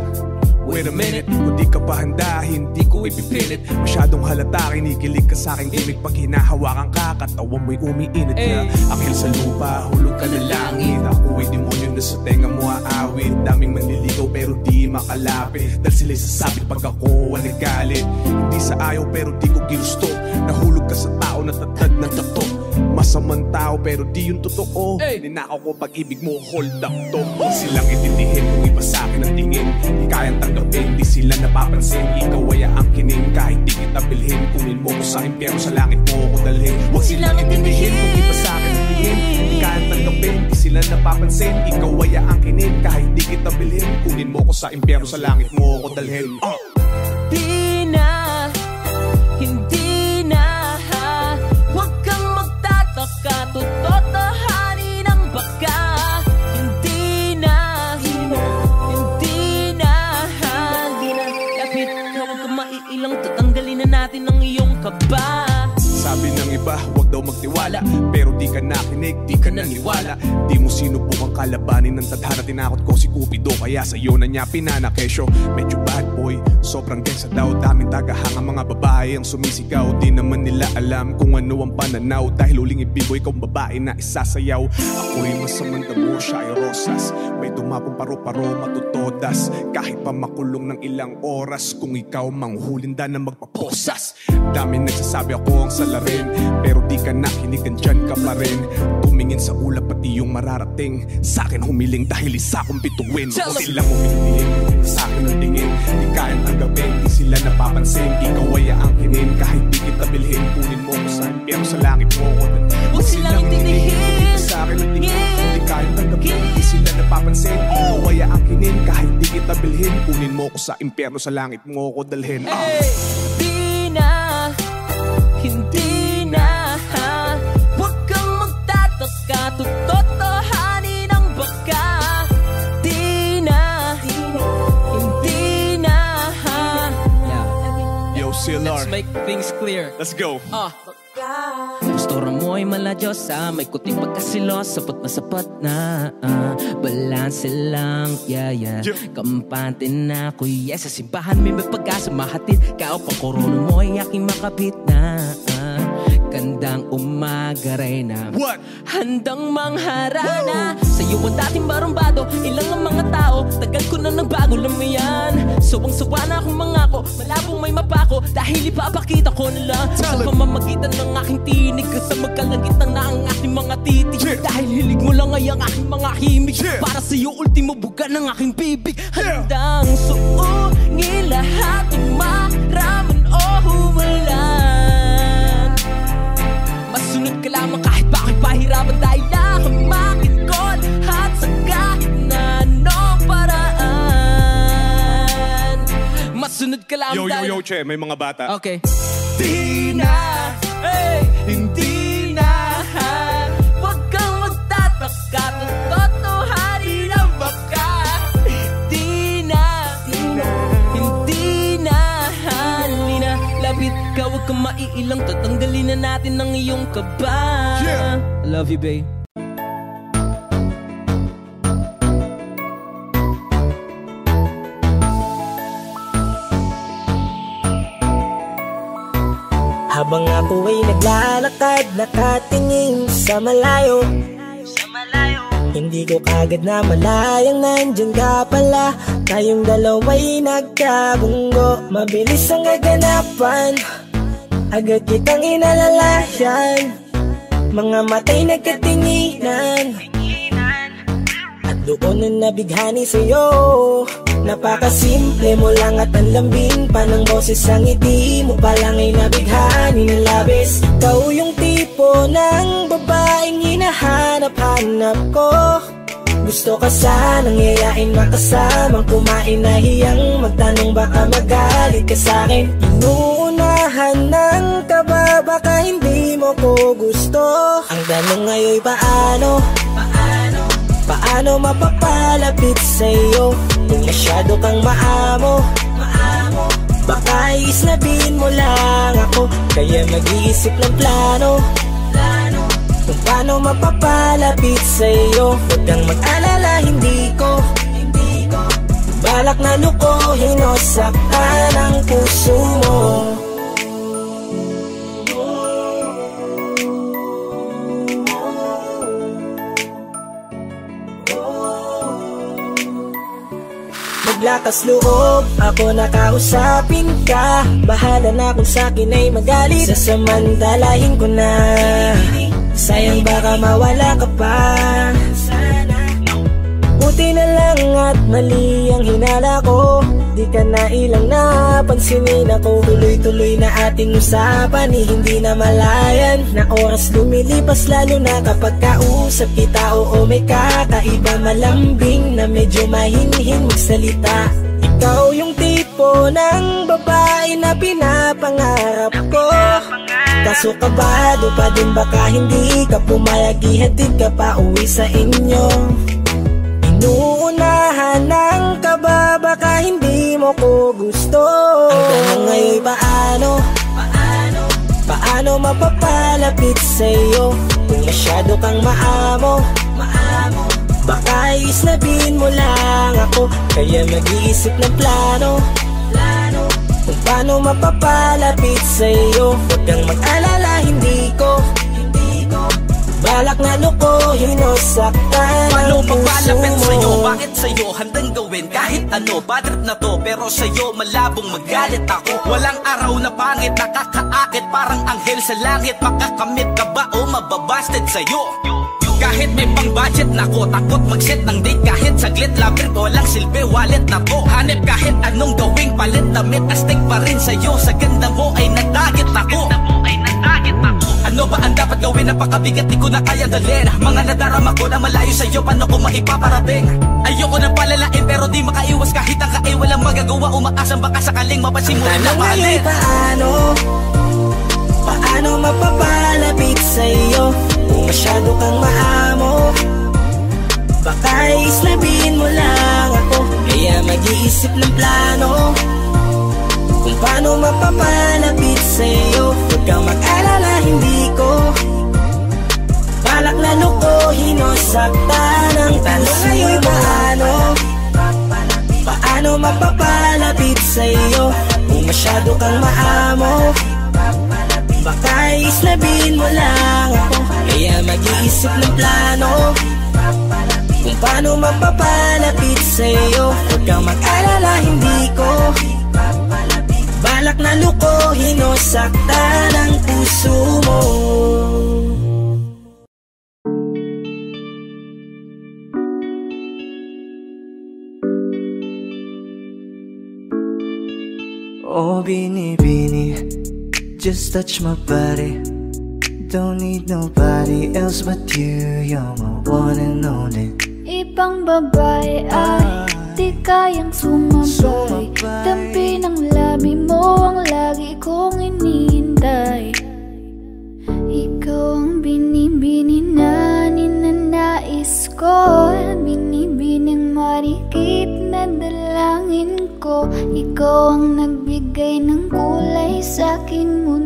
wait a minute, kung di ka pa handa, hindi ko ipipilit. Masyadong halata, kinikilig ka sa aking gimmick. Pag hinahawakan ka, katawan mo'y umiinit na. Akhil sa lupa, hulog ka na langit. Ako'y demonyo na sa tenga mo aawit. Daming manliligaw pero di makalapit, dahil sila'y sasabit pag ako ang nagalit. Hindi sa ayaw pero di ko ginusto. Nahulog ka sa tao na tatad ng tato. Masamang tao pero di yung totoo. Ninakaw ko pag-ibig mo, hold up to. Silang itindihin kung iba sa akin ang tingin. Di kayang tanggapin, di sila napapansin. Ikaw ay aangkinin kahit di kita bilhin. Kunin mo ko sa impyerno, sa langit mo ko dalhin. Huwag silang itindihin kung iba sa akin ang tingin. Di kayang tanggapin, di sila napapansin. Ikaw ay aangkinin kahit di kita bilhin. Kunin mo ko sa impyerno, sa langit mo ko dalhin. Di na, hindi na, huwag kang magtataka, tutotohanin ang baka. Hindi na, hindi na, lapit ka, huwag kang maiilang, tatanggalin na natin ang iyong kaba. Sabi ng iba, huwag daw magtiwala, pero di ka nakinig, di ka naniwala. Di mo sinubukang kalabanin ng tadhana. Tinakot ko si Cupido, kaya sa'yo na niya pinanakesyo. Medyo bad boy, sobrang densa daw. Daming tagahang ang mga babae ang sumisigaw. Di naman nila alam kung ano ang pananaw, dahil huling ibigoy kong babae na isasayaw. Ako'y masamang damo, siya ay rosas. May dumapong paro-paro, matutodas. Kahit pa makulong ng ilang oras, kung ikaw manghulinda na magpaposas. Dami nagsasabi ako ang salarin, pero di ka nakinig, andyan ka pa rin. Tumingin sa ulap pati yung mararating. Sa akin humiling dahil isa kong bituin. Silang humiling, sa akin ang tingin. Di kayang tanggapin, di sila napapansin. Ikaw ay aangkinin kahit di kita bilhin. Kunin mo ko sa impyerno, sa langit mo ko. Huwag silang itindihin, sa akin ang tingin. Di kayang tanggapin, di sila napapansin. Ikaw ay aangkinin kahit di kita bilhin. Kunin mo ko sa impyerno, sa langit mo ko dalhin. Di na, hindi na, huwag kang magtataka, tutotohanin ang baka. Di na, hindi na. Yo, CLR, Let's make things clear. let's go. Gusto mo'y maladyosa, may kuting pagkasilos, sapat na balanse lang, yeah. Kampante na ko, yes. Sa simbahan may pag-asa, mahatid ka o pang korona mo'y aking makabit na. magandang umaga rin na handang mangharana. Sa'yo ang dating barumbado, ilang ang mga tao, tagal ko na nagbago lang mo yan. Suwang-suwa na akong mangako, malabong may mapako, dahil ipapakita ko na lang sa pamamagitan ng aking tinig, sa magkalagitan na ang aking mga titig. Dahil hilig mo lang ay ang aking mga himig, para sa'yo ultimo buga ng aking bibig. Handang suungin lahat ng maraman o huwalan. Masunod ka lamang kahit bakit pahirapan, dahil nakamakin ko lahat sa kahit na anong paraan. Masunod ka lamang dahil... Yo, che, may mga bata. Okay. Di na, hindi na, wag kang magtataka, totohanin ang baka. Di na, hindi na, halina, lapit ka, wag kang maiilang, tatanggalin na natin ang iyong kaba. I love you, babe. Habang ako ay naglalakad, nakatingin sa malayo, hindi ko kagad na malayang nandyan ka pala. Tayong dalawa'y nagkabunggo, mabilis ang aganapan, agad kitang inalalayan. Mga matay nagkatinginan, at doon na nabighani sa'yo. Napakasimple mo lang at ang lambing pa ng boses, ang ngiti mo pa lang ay nabighani ng labis. Ikaw yung tipo ng babaeng hinahanap-hanap ko. Gusto ka sanang yayain, makasamang kumain, nahiyang magtanong baka magalit ka sa'kin. Inuunahan ng kaba, baka hindi mo ko gusto. Ang tanong ngayon paano? Paano mapapalapit sa'yo kung masyado kang maamo? Baka isnabin mo lang ako, kaya mag-iisip ng plano kung paano mapapalapit sa'yo. Huwag kang mag-alala, hindi ko balak na lukohin o saktan ang puso mo. Lakas loob, ako nakausapin ka. Bahala na kung sa'kin ay magalit, sasamantalahin ko na. Sayang baka mawala ka pa. Buti na lang at mali ang hinala ko, di ka na ilang napansinin ako. Tuloy-tuloy na ating usapan, hindi na malayan. Na oras lumilipas lalo na kapag kausap kita. Oo, may kakaiba, malambing na medyo mahinhin magsalita. Ikaw yung tipo ng babae na pinapangarap ko. Kaso kabado pa din, baka hindi ka pumayag, ihatid ka pa uwi sa inyo. Inuunahan ng kaba, baka hindi mo ko gusto. Ang tanong ngayon paano mapapalapit sa'yo kung masyado kang maamo? Baka isnabin mo lang ako, kaya mag-iisip ng plano kung paano mapapalapit sa'yo. Huwag kang mag-alala, hindi ko balak na lukohin o saktan. Paano papalapit sa'yo? Bakit sa'yo handang gawin kahit ano? Bad trip na to, pero sa'yo malabong magalit ako. Walang araw na pangit, nakakaakit parang anghel sa langit. Makakamit ka ba o mababasted sa'yo? Kahit may pang budget na ko, takot mag-set ng date kahit saglit. Labir ko lang silbi, wallet na to. Hanip kahit anong gawing palit, damit astig pa rin sa'yo. Sa ganda mo ay nagdagit ako. Ano ba ang dapat gawin? Napakabigat, di ko na kaya dalhin. Mga nadarama ko na malayo sa'yo, paano ko maipaparating? Ayoko na palalain pero di makaiwas kahit ang kain. Walang magagawa, umaasang baka sakaling mapansin mo rin na mahalin. Paano mapapalapit sa'yo kung masyado kang maamo? Baka islabin mo lang ako, kaya mag-iisip ng plano kung paano mapapalapit sa'yo. Huwag kang mag-alala, hindi ko balak na lukohin o saktan ang tanong ngayon paano mapapalapit sa'yo kung masyado kang maamo? Baka islabin mo lang ako, kaya mag-iisip ng plano kung paano mapapalapit sa'yo. Huwag kang mag-alala, hindi ko balak na lukohin o saktan ang puso mo. Oh, Bini, just touch my body. Don't need nobody else but you. You're my one and only. Ibang babae ay di kayang sumabay. Dampi ng labi mo ang lagi kong inihintay. Ikaw ang binibini na ninanais ko, binibining marikit na dalangin ko. Ikaw ang nagbigay ng kulay sa aking mundo.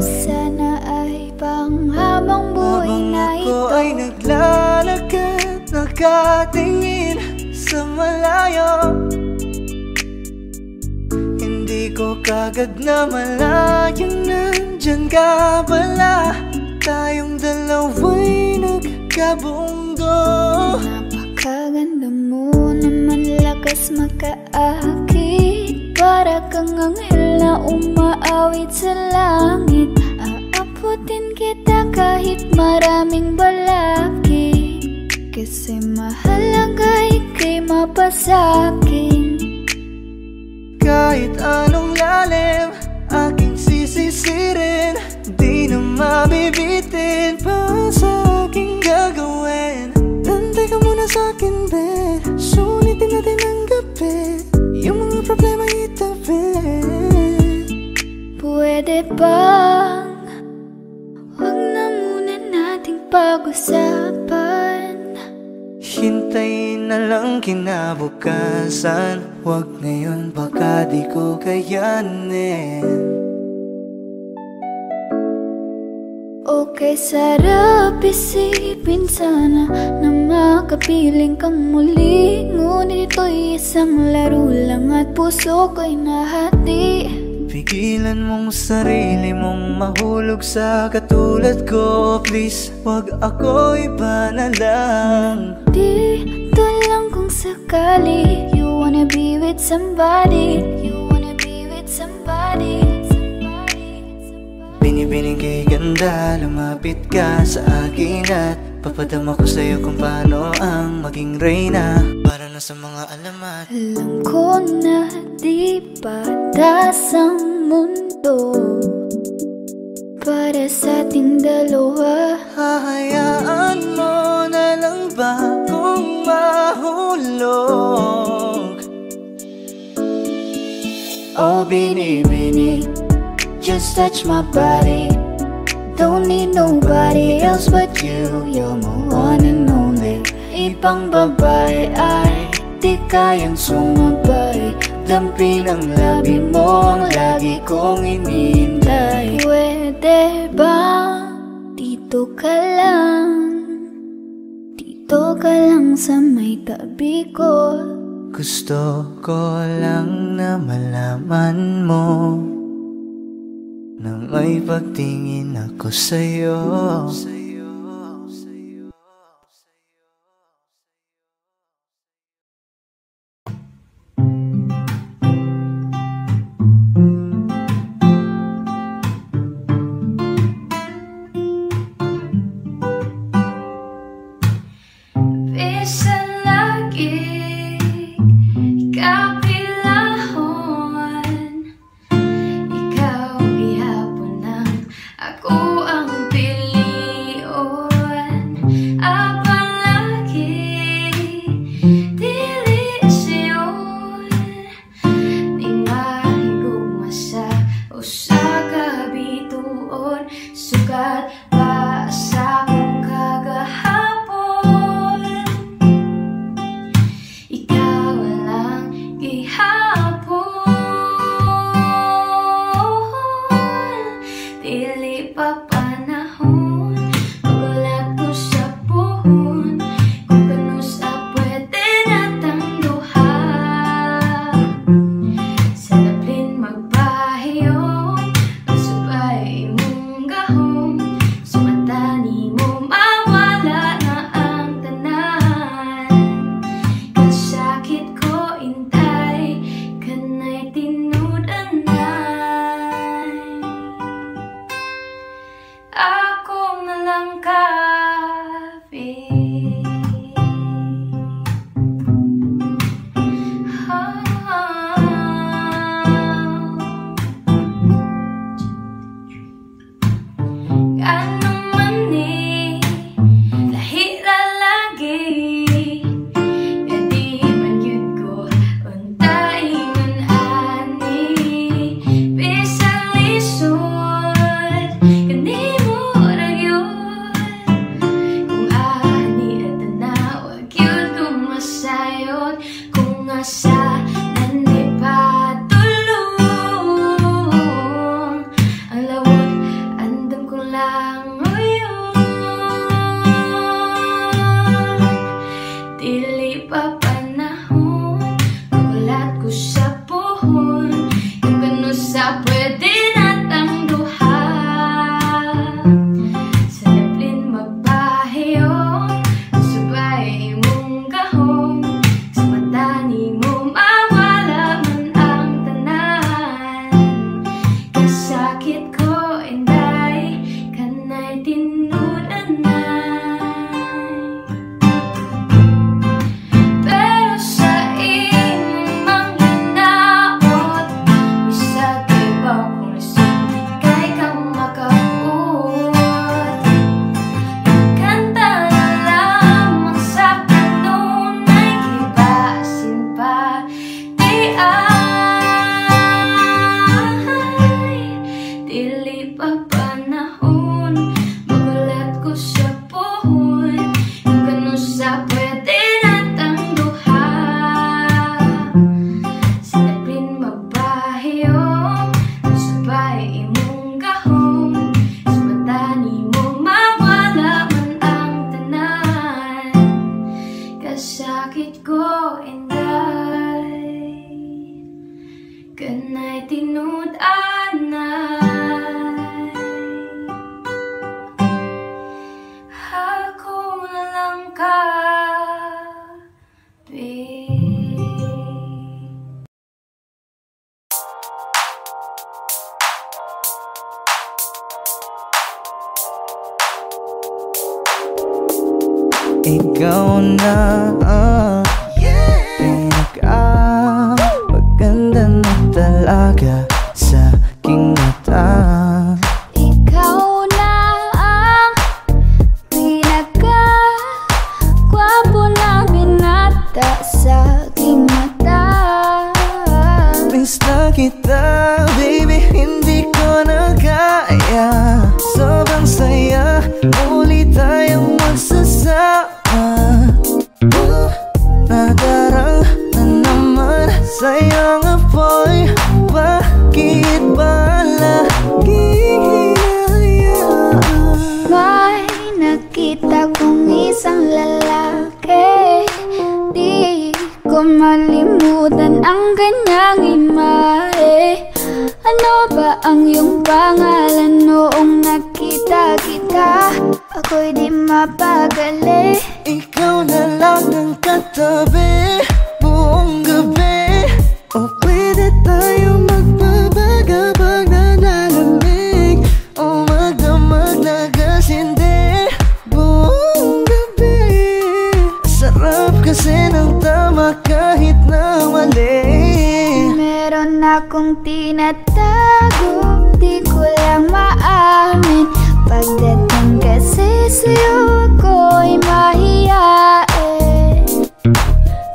Sana ay panghabang buhay na ito. Habang ako ay naglalakad, nakatingin sa malayo, hindi ko kagad na malayang nandyan ka pala. Tayong dalawa'y nagkabundo. Napakaganda mo naman, lakas makaakit. Para kang anghel na umaawit sa langit. Aabutin kita kahit maraming balakid, kasi mahalaga ika'y mapasakin. Kahit anong lalim aking sisisirin, di na mabibitin pa sa aking gagawin. Nantay ka muna sa'kin, be, sulitin natin ang gabi. Yung mga problema itabi. Pwede bang huwag na muna nating pag-usapan? Hintayin na lang kinabukasan. Huwag ngayon, baka di ko kayanin. Okay, sarap isipin sana na makapiling kang muli. Ngunit ito'y isang laro lang at puso ko'y nahati. Pigilan mong sarili mong mahulog sa katulad ko. Please, wag ako, iba na lang. Dito lang kung sakali you wanna be with somebody, you wanna be with somebody. Binibining kay ganda, lumapit ka sa akin at papadama ko sa'yo kung paano ang maging reyna. Para na sa mga alamat. Alam ko na di patas ang mundo para sa ating dalawa. Hahayaan mo na lang ba kung mahulog? Oh, Bini, just touch my body. Don't need nobody else but you. You're my one and only. Ibang babae ay di kayang sumabay. Dampi ng labi mo ang lagi kong inihintay. Pwede ba dito ka lang sa may tabi ko? Gusto ko lang na malaman mo na may pagtingin ako sa'yo. Ikaw ihapon ng ako ang piliin. siya nanipatulong. Ang lawot, andam ko lang ngayon. Dili pa panahon, kulat ko sa puhon. Yung gano sa pwede natang duha. Sa laplin magpahiyong, sabay mong gahong. Sa mata ni mo mawala man ang tanan. Kasakit ko inday, kanay tinudanay. Pero sa imong manghinaot, bisag ibaw kung lisod, kay kang makabuot. Kanta na lamang sa kanunay, gibasin pa di ay. Dili pa panahon, magulat ko sa puhon. Yung gano sa pwede natang duha. Sinapin magpahiyong, sabay imong gahong. Sa mata ni mo mawala man ang tanan. Kasakit ko inday, kanay tinud-anay. Ako na lang ka, Ikaw na maganda na talaga sa aking mata. Ikaw na ang pinaka-gwapo na binata sa aking mata. Miss na kita, baby, hindi ko na kaya. Sobrang saya, muli tayong magsasama. Nadarang na naman sa'yong apoy. Bakit ba laging hinahayaan? May nakita kong isang lalaki, di ko malimutan ang kanyang imahe. Ano ba ang iyong pangalan noong nakita kita? Ako'y di mapagali. Ikaw na lang ang katabi buong gabi. O pwede tayo magpabaga-bag na lalamig. O magdamag na gasindi buong gabi. Sarap kasi ng tama kahit na mali. Meron akong tinatago, di ko lang maamin. Pagdating kasi sa'yo ako'y mahiyain.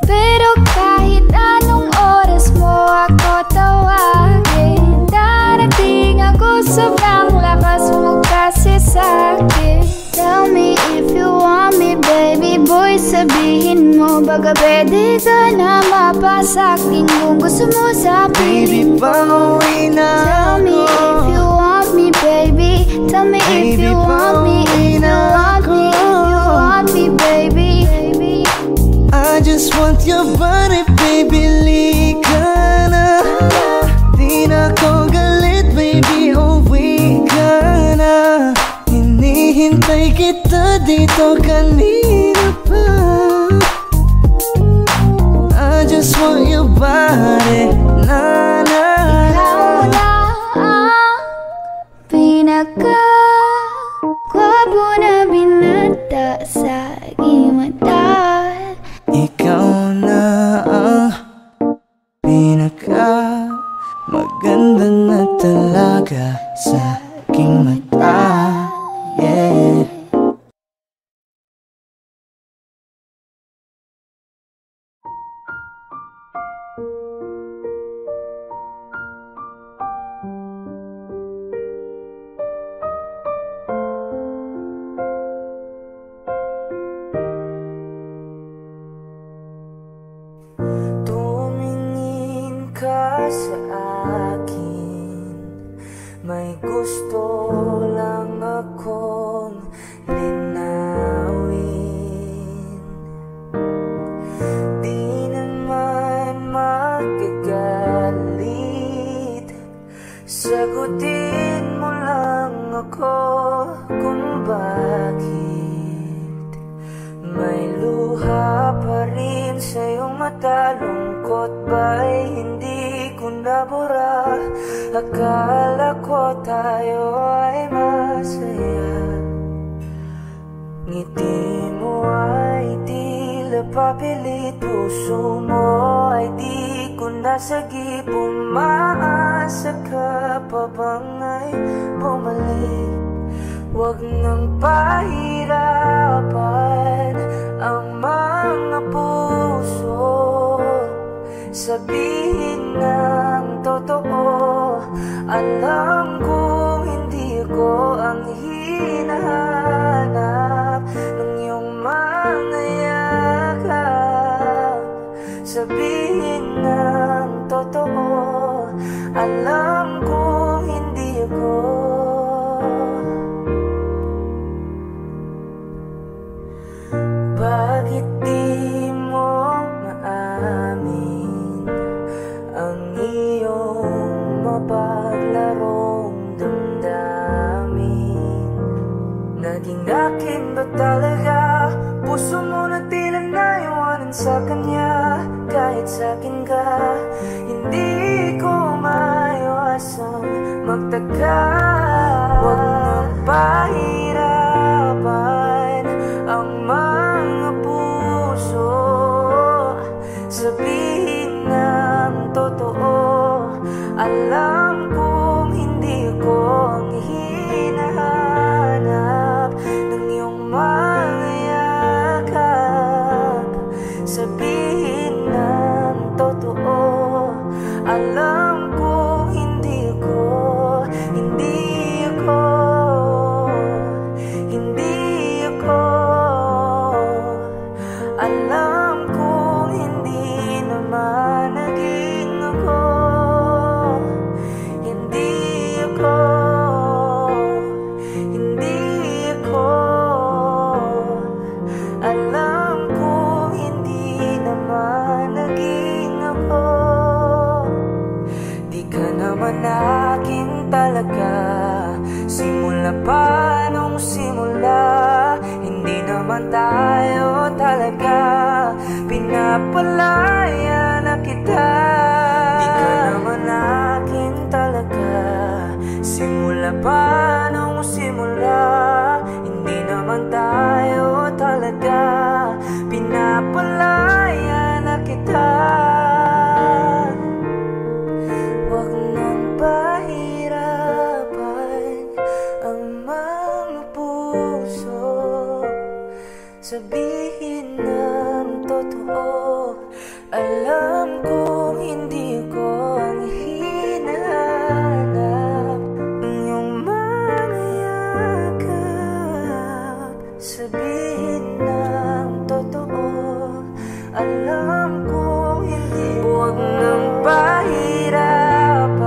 Pero kahit anong oras mo ako tawagin, darating ako, sobrang lakas mo kasi sa'kin. Tell me if you want me, baby boy, sabihin mo. Baga pwede ka na mapasakin kung gusto mo sa piling Baby, pauwi na Tell me if you want me, baby. Tell me if you want me, if you want me, if you want me, baby. I just want your body, baby, lika na. Di na ko galit, baby, uwi ka na. Hinihintay kita dito kanina pa. I just want your body, na na. Ikaw na ang pinaka-gwapo na binata sa aking mata. Ikaw na ang pinaka maganda na talaga sa aking mata. Yeah. sa akin. May gusto lang akong linawin. Di naman magagalit, sagutin mo lang ako kung bakit may luha pa rin sa iyong mata. Lungkot ba'y hindi ko nabura? Akala ko tayo ay masaya. Ngiti mo ay tila papilit, puso mo ay di ko nasagip. Umaasa ka pa bang ay bumalik? Huwag nang pahirapan ang mga puso, sabihin ng totoo. Alam kong hindi ko ang hinahanap ng iyong mga yakap. Sabihin ng totoo, alam kong hindi ko. Bakit di mo maamin ang iyong mapaglarong damdamin? Naging akin ba talaga? Puso mo na tila naiwanan sa kanya. Kahit sa'kin ka, hindi ko maiwasang magtaka. Huwag nang pahirapan ang mga puso, sabihin ng totoo. Alam kong hindi ko ang hinahanap ng iyong mga yakap. Sabihin ng totoo, alam kong hindi ko, hindi ko, hindi ko. Alam kong hindi naman naging ako. Hindi ako, hindi ko. Alam kong hindi naman naging ako. Di ka naman akin talaga, simula pa nung simula. Hindi naman tayo talaga, pinapalaya na kita. Di ka naman akin talaga, simula pa nung simula. Hindi naman tayo talaga, pinapalaya na kita. Huwag nang pahirapan ang mga puso, sabihin ng totoo. Alam kong hindi ko ang hinahanap ng iyong mga yakap. Sabihin ng totoo, alam kong hindi. Huwag nang pahirapan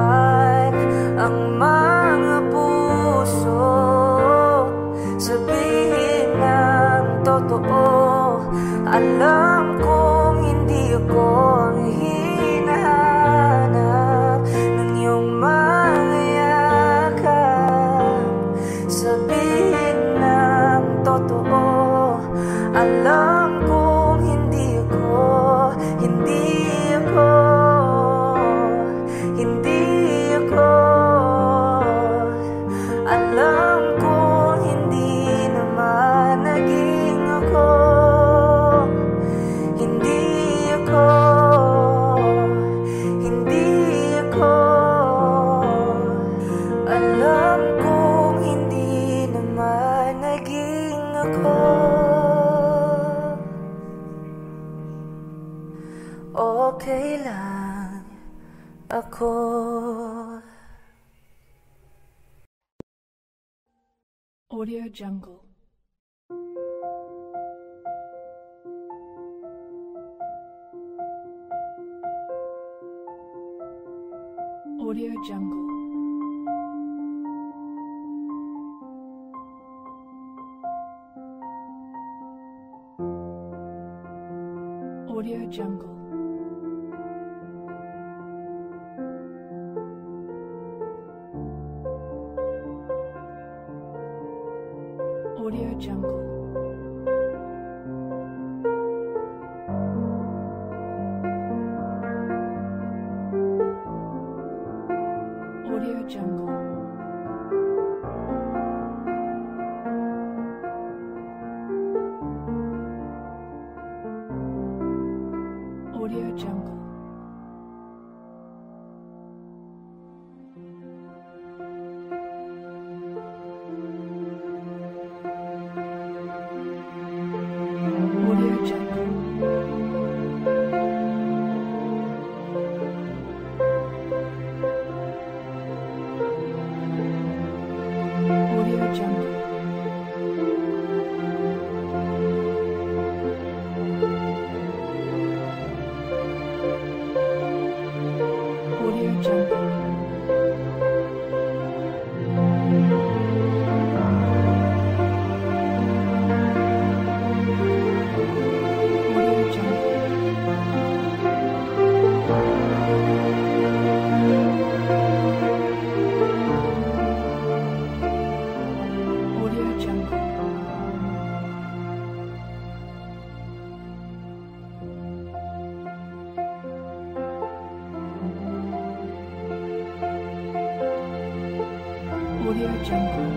ang mga puso, sabihin ng totoo. Alam kong hindi ako ang hinahanap ng iyong mga yakap. Sabihin ng totoo, alam kong hindi ako, hindi ako, hindi ako. Alam kong hindi naman naging ako. Hindi ako, hindi ako. Alam kong hindi naman naging ako. Okay lang ako. Audio Jungle. Audio Jungle. Audio Jungle. Audio Jungle. Audio Jungle. Audio Jungle. Audio Jungle. Audio Jungle. Audio Jungle. Audio Jungle. Audio Jungle. Audio Jungle.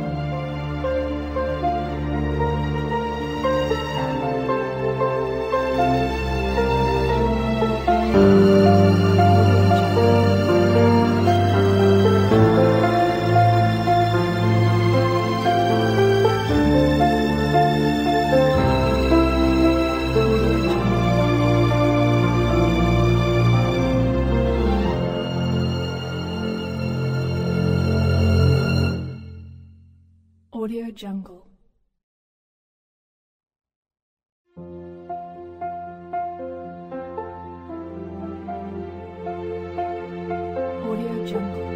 Audio Jungle. Audio Jungle.